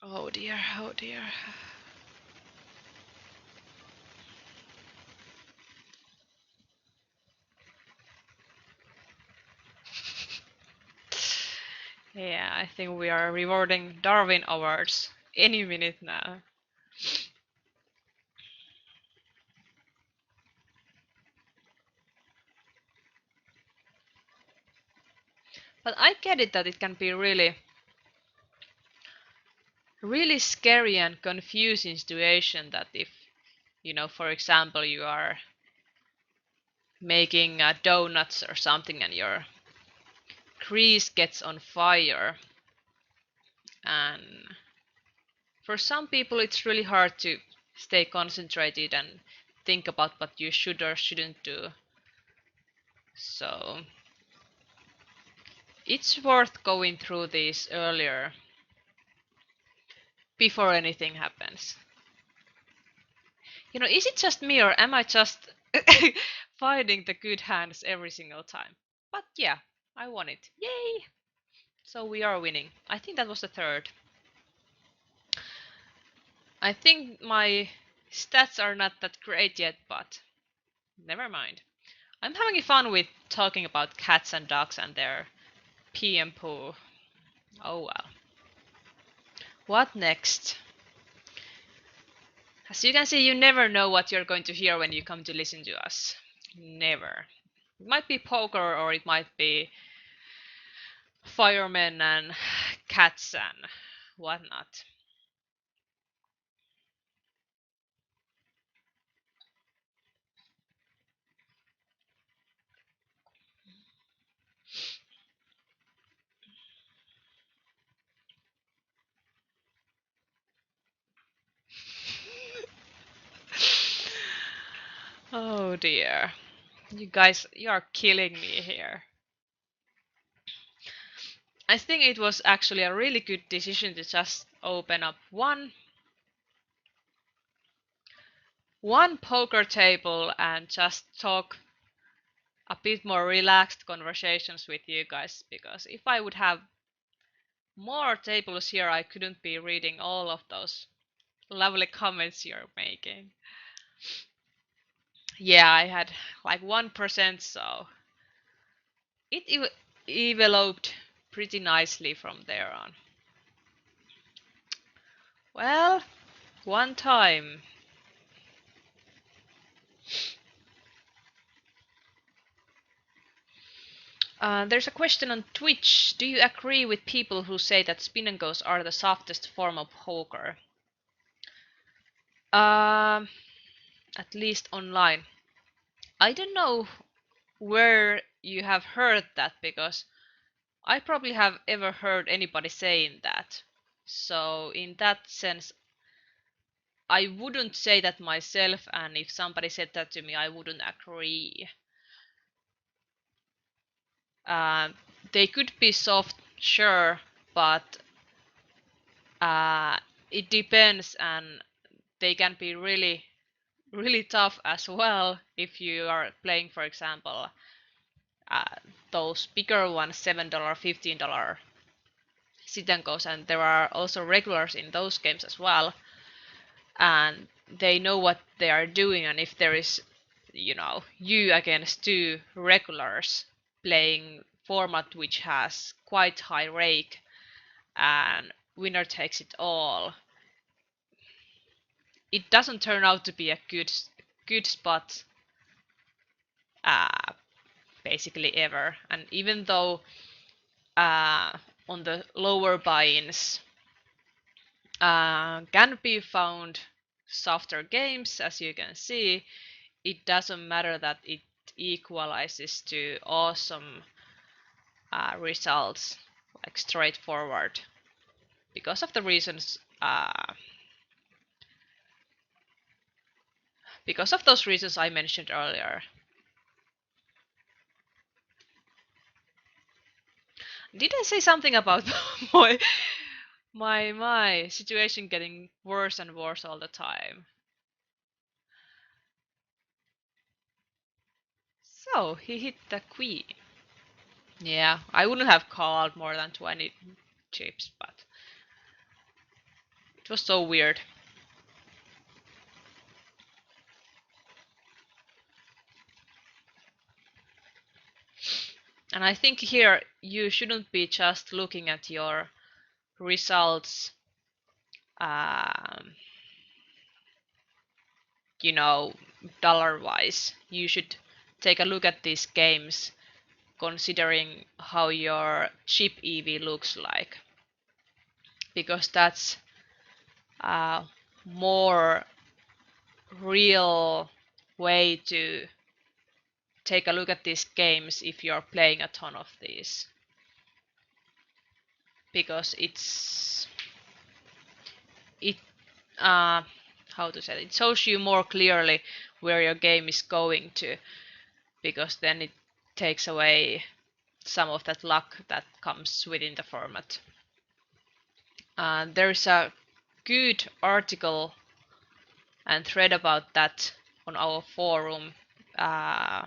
Oh dear, oh dear. Yeah, I think we are rewarding Darwin Awards any minute now. But I get it that it can be really scary and confusing situation that if, for example, you are making donuts or something and your grease gets on fire, and for some people it's really hard to stay concentrated and think about what you should or shouldn't do. So it's worth going through these earlier before anything happens. Is it just me or am I just finding the good hands every single time? But yeah, I won it. Yay! So we are winning. I think that was the third. I think my stats are not that great yet, but never mind. I'm having fun with talking about cats and dogs and their pee and poo. Oh well. What next? As you can see, you never know what you're going to hear when you come to listen to us. Never. It might be poker or it might be firemen and cats and whatnot. Oh dear. You guys, you are killing me here. I think it was actually a really good decision to just open up one poker table and just talk a bit more relaxed conversations with you guys, because if I would have more tables here I couldn't be reading all of those lovely comments you're making. Yeah, I had like 1%, so it developed pretty nicely from there on. Well, one time. There's a question on Twitch. Do you agree with people who say that spin and goes are the softest form of poker? Um, at least online. I don't know where you have heard that, because I probably have ever heard anybody saying that. So in that sense, I wouldn't say that myself, and if somebody said that to me, I wouldn't agree. Um, they could be soft, sure, but uh, it depends, and they can be really, really tough as well if you are playing, for example, uh, those bigger ones, $7, $15 sit and goes, and there are also regulars in those games as well, and they know what they are doing, and if there is, you against two regulars playing format which has quite high rake and winner takes it all, it doesn't turn out to be a good spot, uh, basically ever. And even though on the lower buy-ins can be found softer games, as you can see, it doesn't matter that it equalizes to awesome results, like straightforward, because of the reasons, because of those reasons I mentioned earlier. Did I say something about my situation getting worse and worse all the time? So he hit the queen. Yeah, I wouldn't have called more than 20 chips, but it was so weird. And I think here you shouldn't be just looking at your results, um, you know, dollar wise. You should take a look at these games considering how your chip EV looks like, because that's a more real way to take a look at these games if you're playing a ton of these, because it how to say it shows you more clearly where your game is going to, because then it takes away some of that luck that comes within the format. There's a good article and thread about that on our forum, uh,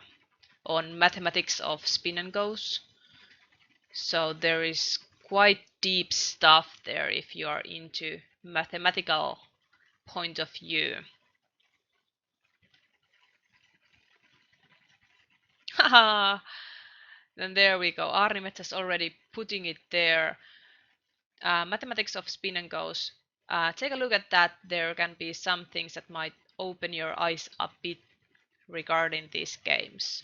on mathematics of spin and goes. So there is quite deep stuff there if you are into mathematical point of view. Haha! Then there we go. Arnimet has already putting it there. Mathematics of spin and goes. Take a look at that. There can be some things that might open your eyes a bit regarding these games.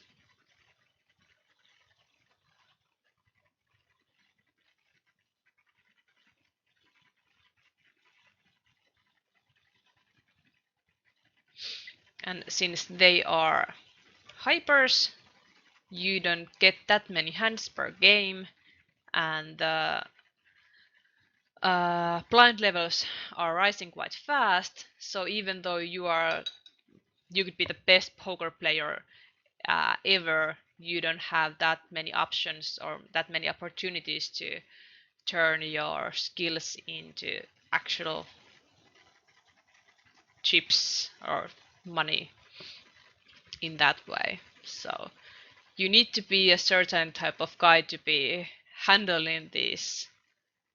And since they are hypers, you don't get that many hands per game, and the blind levels are rising quite fast. So even though you could be the best poker player ever, you don't have that many options or that many opportunities to turn your skills into actual chips or money in that way. So you need to be a certain type of guy to be handling these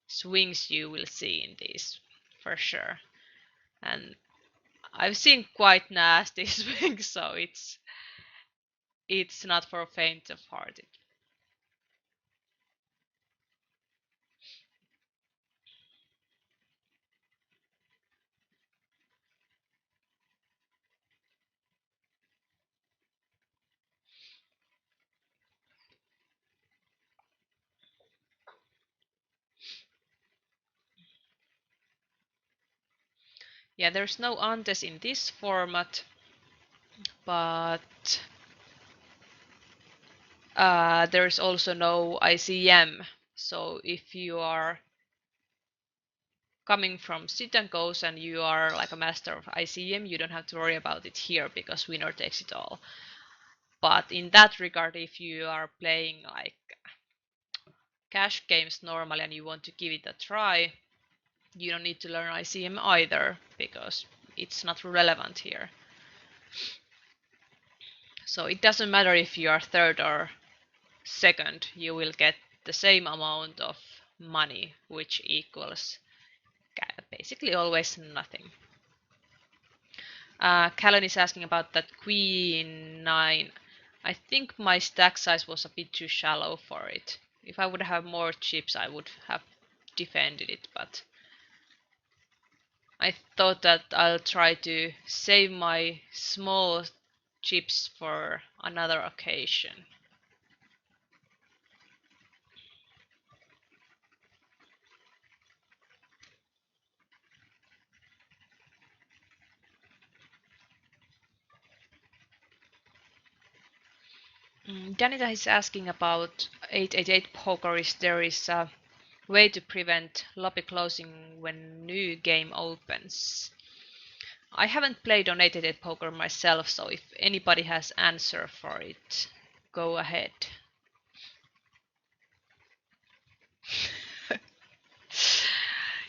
swings you will see in these for sure. And I've seen quite nasty swings, so it's not for faint of heart. Yeah, there's no antes in this format, but there's also no ICM. So if you are coming from sit and goes and you are like a master of ICM, you don't have to worry about it here because winner takes it all. But in that regard, if you are playing like cash games normally and you want to give it a try, you don't need to learn ICM either because it's not relevant here. So it doesn't matter if you are third or second, you will get the same amount of money, which equals basically always nothing. Callan is asking about that queen 9. I think my stack size was a bit too shallow for it. If I would have more chips, I would have defended it, but I thought that I'll try to save my small chips for another occasion. Danita is asking about 888 poker. Is there is a way to prevent lobby closing when new game opens? I haven't played on 888 poker myself, so if anybody has answer for it, go ahead.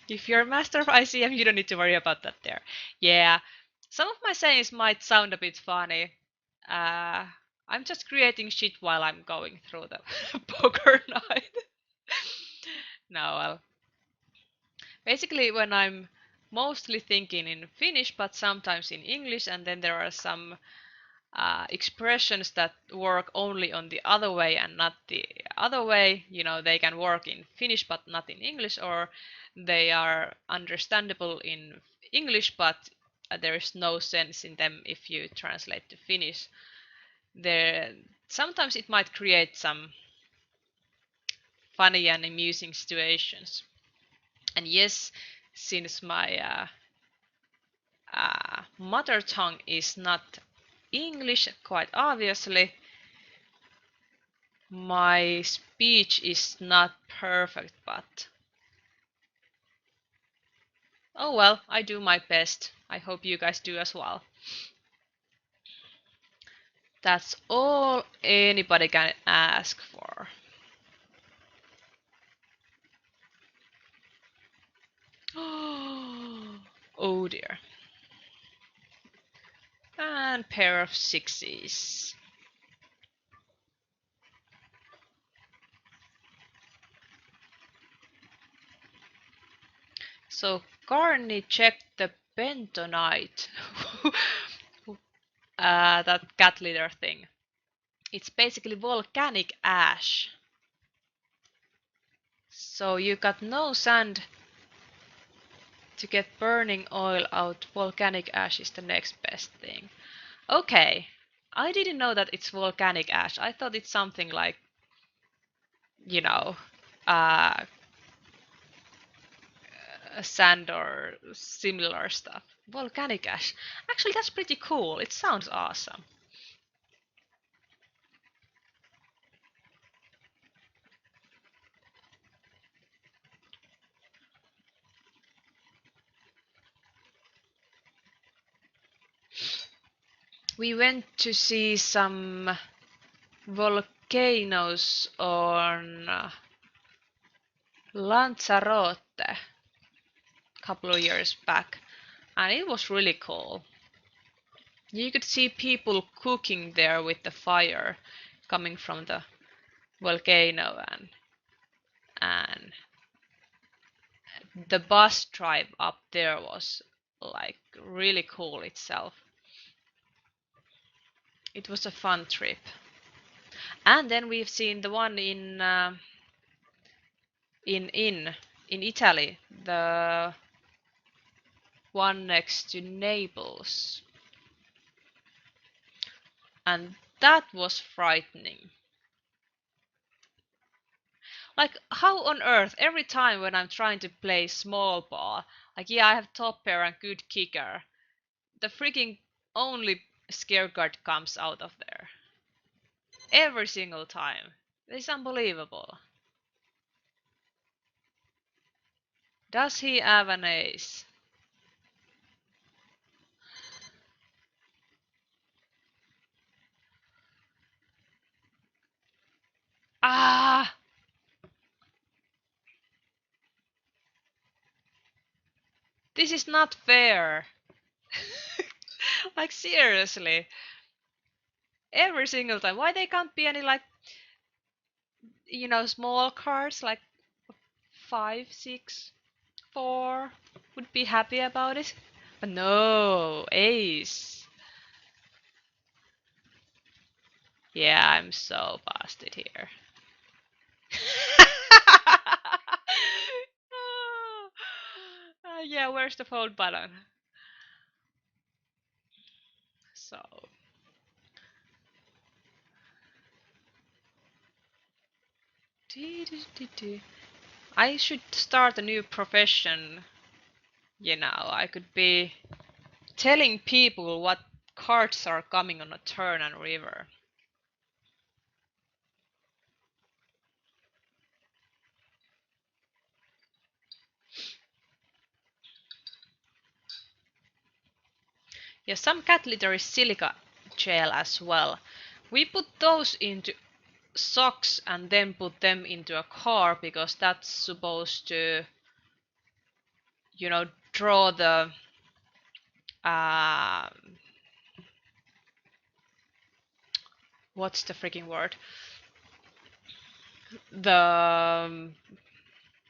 If you're a master of ICM, you don't need to worry about that there. Yeah, some of my sayings might sound a bit funny. Uh, I'm just creating shit while I'm going through the poker night. No, well, basically when I'm mostly thinking in Finnish, but sometimes in English, and then there are some expressions that work only on the other way and not the other way. You know, they can work in Finnish but not in English, or they are understandable in English but there is no sense in them if you translate to Finnish. There, sometimes it might create some funny and amusing situations. And yes, since my mother tongue is not English, quite obviously, my speech is not perfect, but oh well, I do my best. I hope you guys do as well. That's all anybody can ask for. Oh dear. And pair of sixes. So Carney checked the bentonite. That cat litter thing. It's basically volcanic ash. So you got no sand to get burning oil out. Volcanic ash is the next best thing. Okay. I didn't know that it's volcanic ash. I thought it's something like, you know, uh, sand or similar stuff. Volcanic ash. Actually, that's pretty cool. It sounds awesome. We went to see some volcanoes on Lanzarote a couple of years back, and it was really cool. You could see people cooking there with the fire coming from the volcano, and the bus drive up there was like really cool itself. It was a fun trip. And then we've seen the one in Italy, the one next to Naples, and that was frightening. Like, how on earth, every time when I'm trying to play small ball, like, yeah, I have top pair and good kicker, the freaking only scare card comes out of there. Every single time. It's unbelievable. Does he have an ace? Ah! This is not fair. Like, seriously. Every single time. Why they can't be any, like, small cards, like 5, 6, 4? Would be happy about it. But no, ace. Yeah, I'm so busted here. Yeah, where's the fold button? So, I should start a new profession. I could be telling people what cards are coming on a turn and river. Yeah, some cat litter is silica gel as well. We put those into socks and then put them into a car because that's supposed to, draw the uh, what's the freaking word? The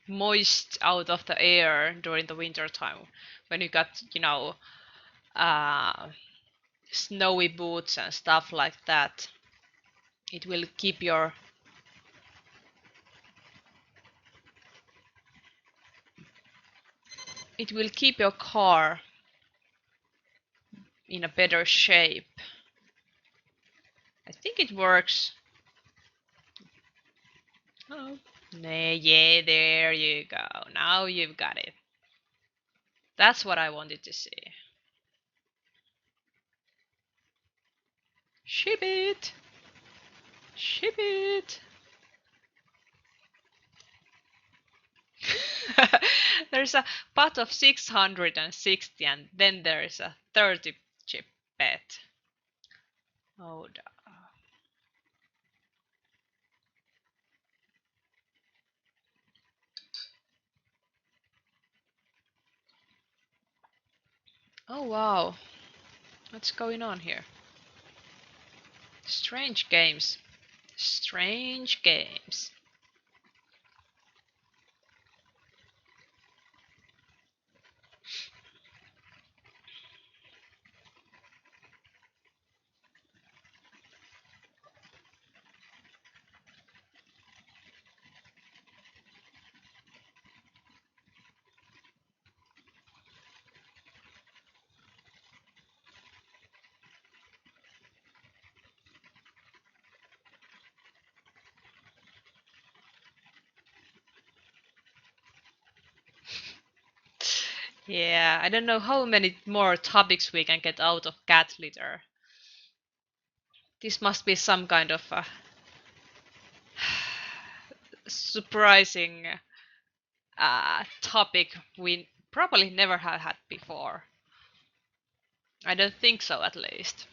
moist out of the air during the winter time when you got, uh, snowy boots and stuff like that. It will keep your car in a better shape. I think it works. Oh. Yeah, there you go. Now you've got it. That's what I wanted to see. Ship it! Ship it! There's a pot of 660 and then there's a 30 chip bet. Oh, oh wow. What's going on here? Strange games. Strange games. Yeah, I don't know how many more topics we can get out of cat litter. This must be some kind of surprising topic we probably never have had before. I don't think so, at least.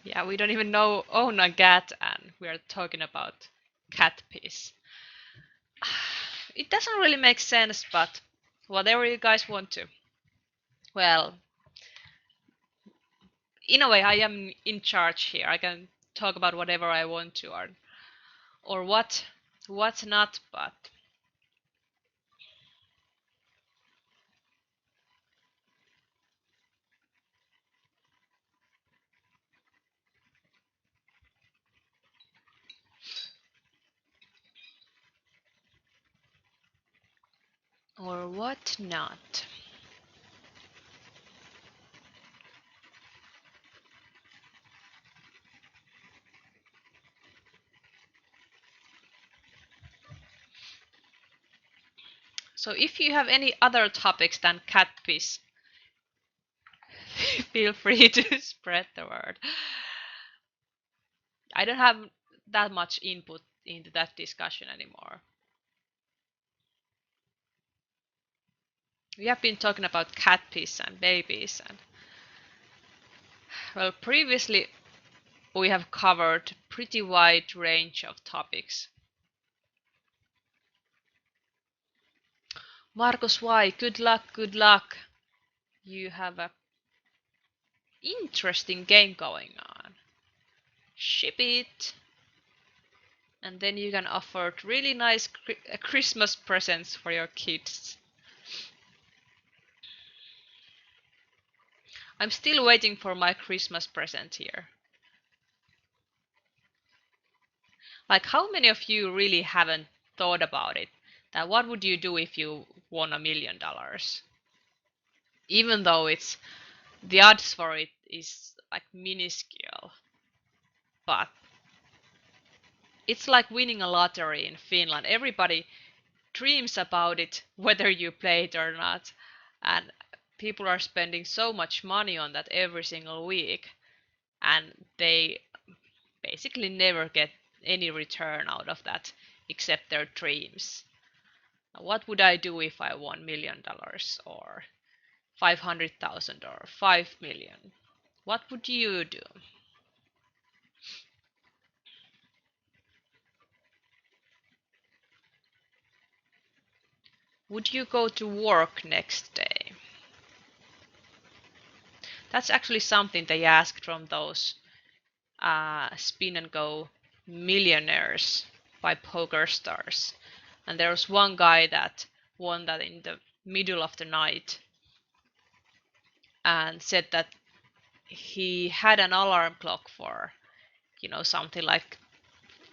Yeah, we don't even know own a cat, and we are talking about cat piss. It doesn't really make sense, but whatever you guys want to. Well, in a way, I am in charge here. I can talk about whatever I want to, or what's not. But or what not. So if you have any other topics than cat piss, feel free to spread the word. I don't have that much input into that discussion anymore. We have been talking about cat piss and babies, and well, previously we have covered pretty wide range of topics. Marcus, why? Good luck, good luck. You have a interesting game going on. Ship it, and then you can offer really nice Christmas presents for your kids. I'm still waiting for my Christmas present here. Like, how many of you really haven't thought about it? That what would you do if you won $1 million? Even though it's the odds for it is like minuscule, but it's like winning a lottery in Finland. Everybody dreams about it, whether you play it or not, and people are spending so much money on that every single week, and they basically never get any return out of that except their dreams. What would I do if I won $1 million or 500,000 or 5 million? What would you do? Would you go to work next day? That's actually something they asked from those spin and go millionaires by Poker Stars. And there was one guy that won that in the middle of the night and said that he had an alarm clock for, something like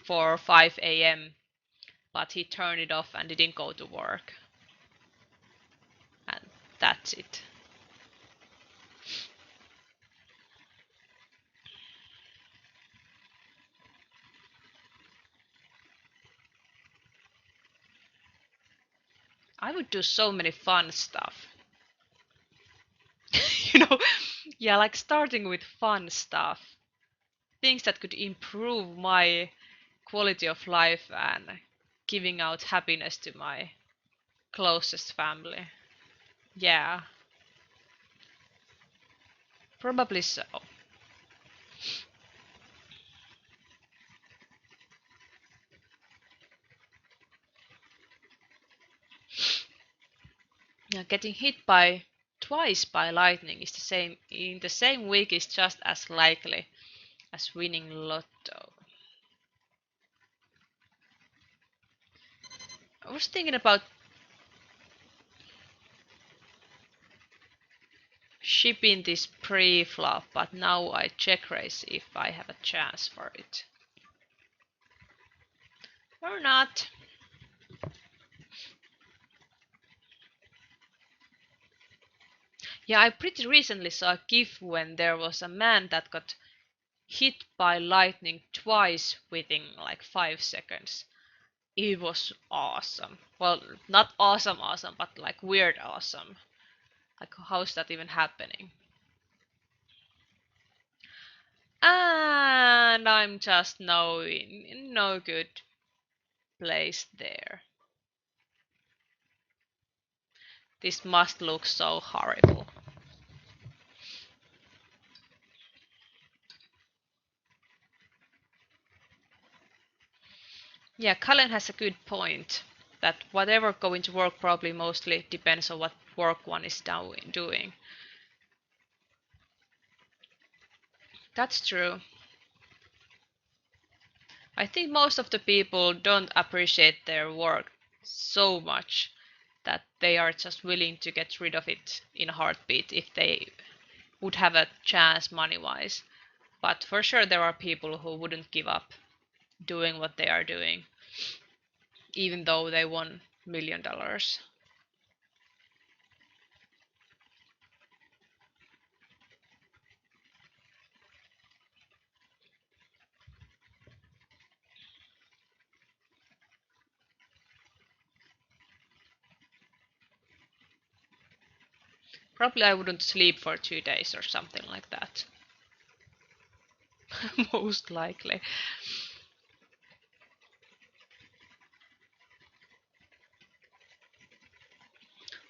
4 or 5 a.m., but he turned it off and didn't go to work. And that's it. I would do so many fun stuff. you know, yeah, like starting with fun stuff. Things that could improve my quality of life and giving out happiness to my closest family. Yeah, probably so. Yeah, getting hit by twice by lightning is the same in the same week is just as likely as winning lotto. I was thinking about shipping this pre-flop, but now I check raise if I have a chance for it. Or not. Yeah, I pretty recently saw a GIF when there was a man that got hit by lightning twice within like 5 seconds. It was awesome. Well, not awesome, awesome, but like weird awesome. Like, how's that even happening? And I'm just in no good place there. This must look so horrible. Yeah, Cullen has a good point that whatever going to work probably mostly depends on what work one is doing. That's true. I think most of the people don't appreciate their work so much that they are just willing to get rid of it in a heartbeat if they would have a chance money wise. But for sure, there are people who wouldn't give up doing what they are doing, even though they won $1 million. Probably I wouldn't sleep for 2 days or something like that. Most likely.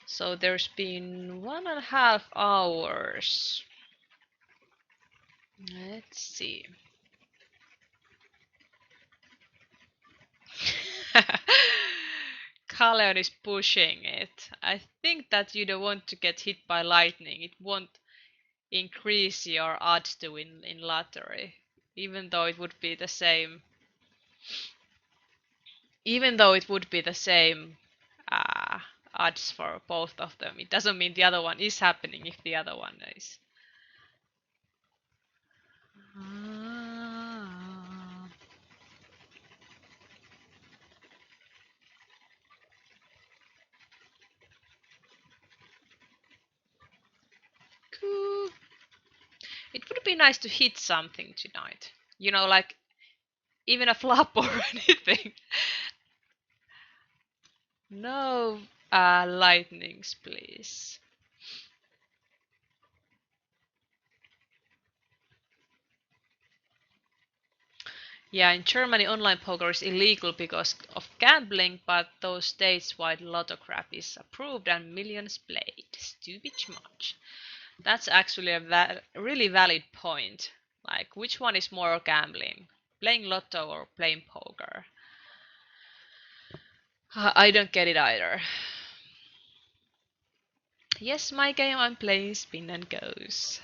So there's been 1.5 hours. Let's see. Kaleon is pushing it. I think that you don't want to get hit by lightning. It won't increase your odds to win in lottery. Even though it would be the same. Even though it would be the same uh, odds for both of them. It doesn't mean the other one is happening if the other one is. Ah. Cool. It would be nice to hit something tonight. Like even a flop or anything. No lightnings, please. Yeah, in Germany, online poker is illegal because of gambling, but those states-wide lotto crap is approved and millions played. Stupid much. That's actually a really valid point. Like, which one is more gambling? Playing lotto or playing poker? I don't get it either. Yes, my game I'm playing Spin and Goes.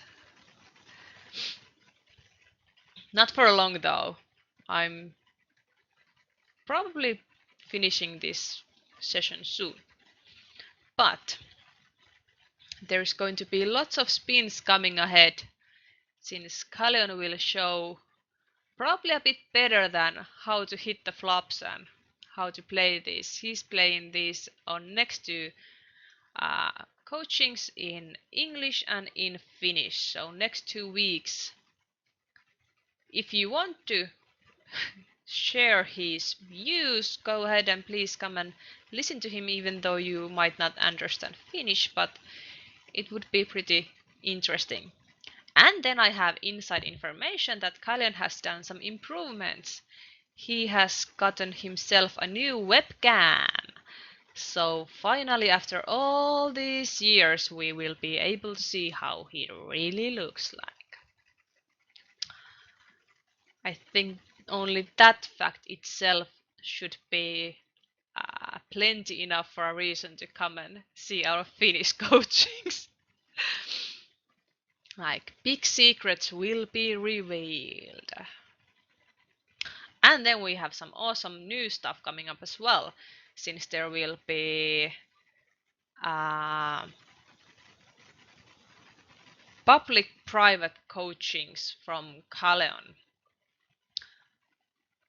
Not for long though. I'm probably finishing this session soon. But there's going to be lots of spins coming ahead since Kallion will show probably a bit better than how to hit the flops and how to play this. He's playing these on next to coachings in English and in Finnish. So next 2 weeks, if you want to share his views, go ahead and please come and listen to him even though you might not understand Finnish, but it would be pretty interesting. And then I have inside information that Kalyan has done some improvements. He has gotten himself a new webcam. So finally, after all these years, we will be able to see how he really looks like. I think only that fact itself should be plenty enough for a reason to come and see our Finnish coachings. Like, big secrets will be revealed. And then we have some awesome new stuff coming up as well, since there will be uh, public-private coachings from Kaleon.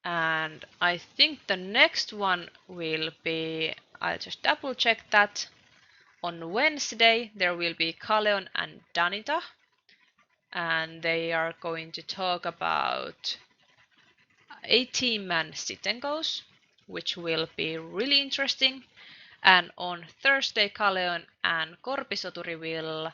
And I think the next one will be, I'll just double check that. On Wednesday, there will be Kaleon and Danita, and they are going to talk about 18-man sit and goes, which will be really interesting. And on Thursday, Kaleon and Korpisoturi will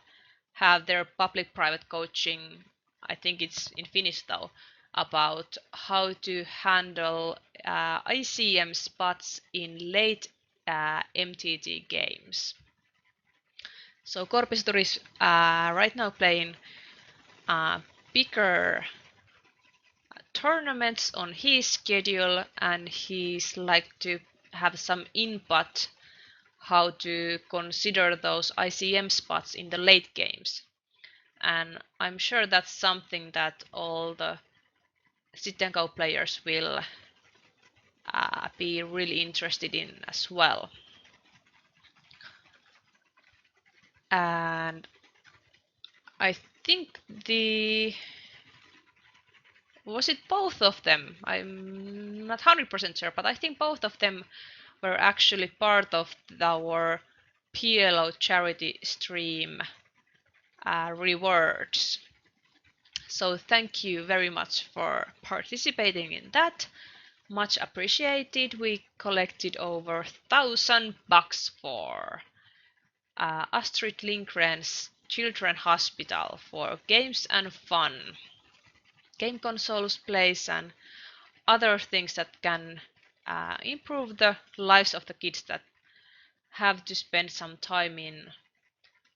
have their public-private coaching. I think it's in Finnish though, about how to handle ICM spots in late MTT games. So Korpisoturi is right now playing bigger tournaments on his schedule, and he's like to have some input how to consider those ICM spots in the late games. And I'm sure that's something that all the sit and go players will be really interested in as well. And I think was it both of them? I'm not 100% sure, but I think both of them were actually part of our PLO charity stream rewards. So thank you very much for participating in that. Much appreciated. We collected over $1,000 for Astrid Lindgren's Children's Hospital for games and fun, game consoles, plays, and other things that can improve the lives of the kids that have to spend some time in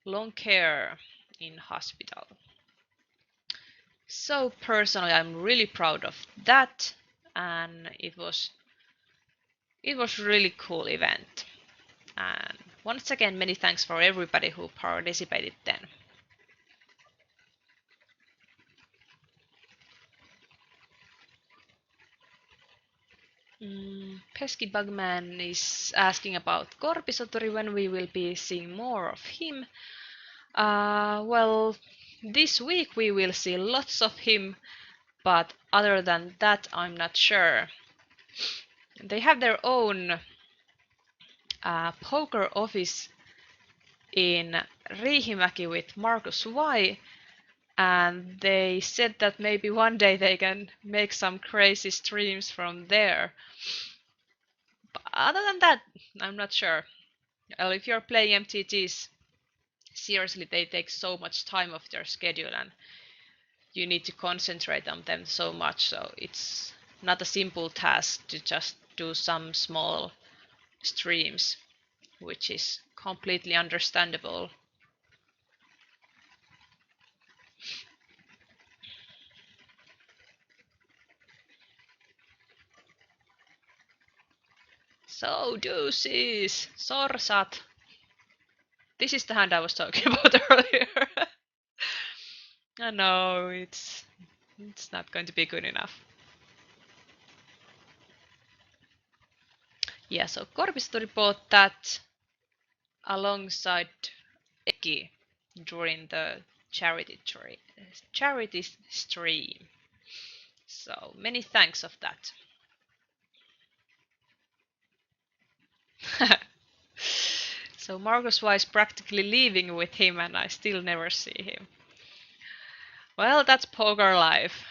long care in hospital. So personally, I'm really proud of that, and it was really cool event. And once again, many thanks for everybody who participated then. Pesky Bugman is asking about Korpisoturi, when we will be seeing more of him. Well, this week we will see lots of him, but other than that, I'm not sure. They have their own poker office in Riihimäki with Markus Y, and they said that maybe one day they can make some crazy streams from there. But other than that, I'm not sure. Well, if you're playing MTTs, seriously, they take so much time off their schedule, and you need to concentrate on them so much, so it's not a simple task to just do some small streams, which is completely understandable. So, deuces, sorsat. This is the hand I was talking about earlier. I know, it's not going to be good enough. Yeah, so Korpistori bought that alongside Eki during the charity stream. So many thanks of that. So Marcus Y is practically leaving with him, and I still never see him. Well, that's poker life.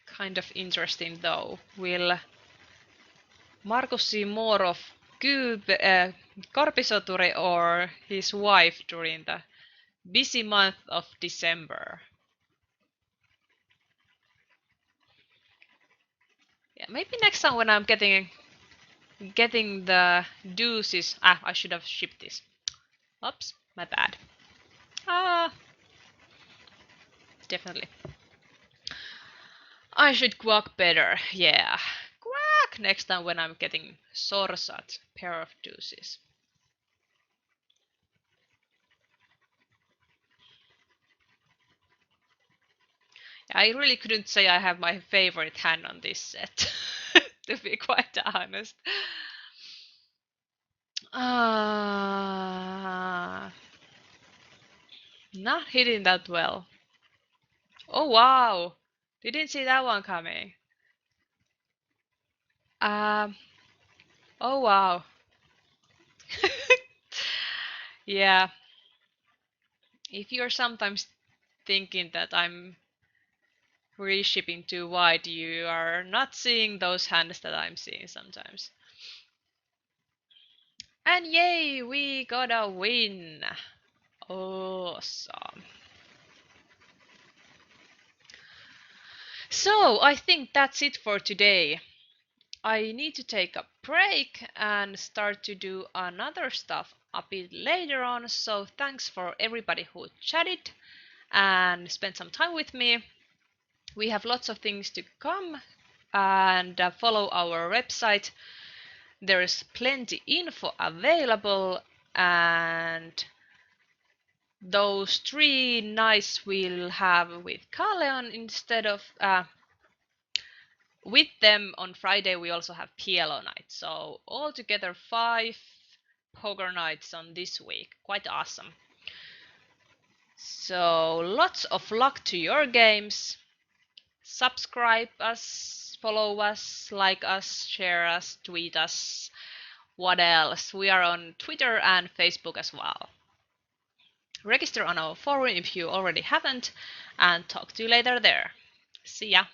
Kind of interesting though. Will Marcus see more of Korpisoturi or his wife during the busy month of December? Yeah, maybe next time when I'm getting the deuces. I should have shipped this. Oops, my bad. Ah, definitely. I should quack better. Yeah, quack next time when I'm getting Sorsat pair of deuces. I really couldn't say I have my favorite hand on this set, to be quite honest. Not hitting that well. Oh wow! Didn't see that one coming. Um, oh wow. Yeah, if you're sometimes thinking that I'm reshipping too wide, you are not seeing those hands that I'm seeing sometimes. And yay, we got a win! Awesome. So, I think that's it for today. I need to take a break and start to do another stuff a bit later on. So, thanks for everybody who chatted and spent some time with me. We have lots of things to come, and follow our website. There is plenty info available, and those 3 nights we'll have with Kaleon instead of with them on Friday. We also have PLO night, so altogether 5 poker nights on this week. Quite awesome. So lots of luck to your games. Subscribe us, follow us, like us, share us, tweet us. What else? We are on Twitter and Facebook as well. Register on our forum if you already haven't, and talk to you later there. See ya!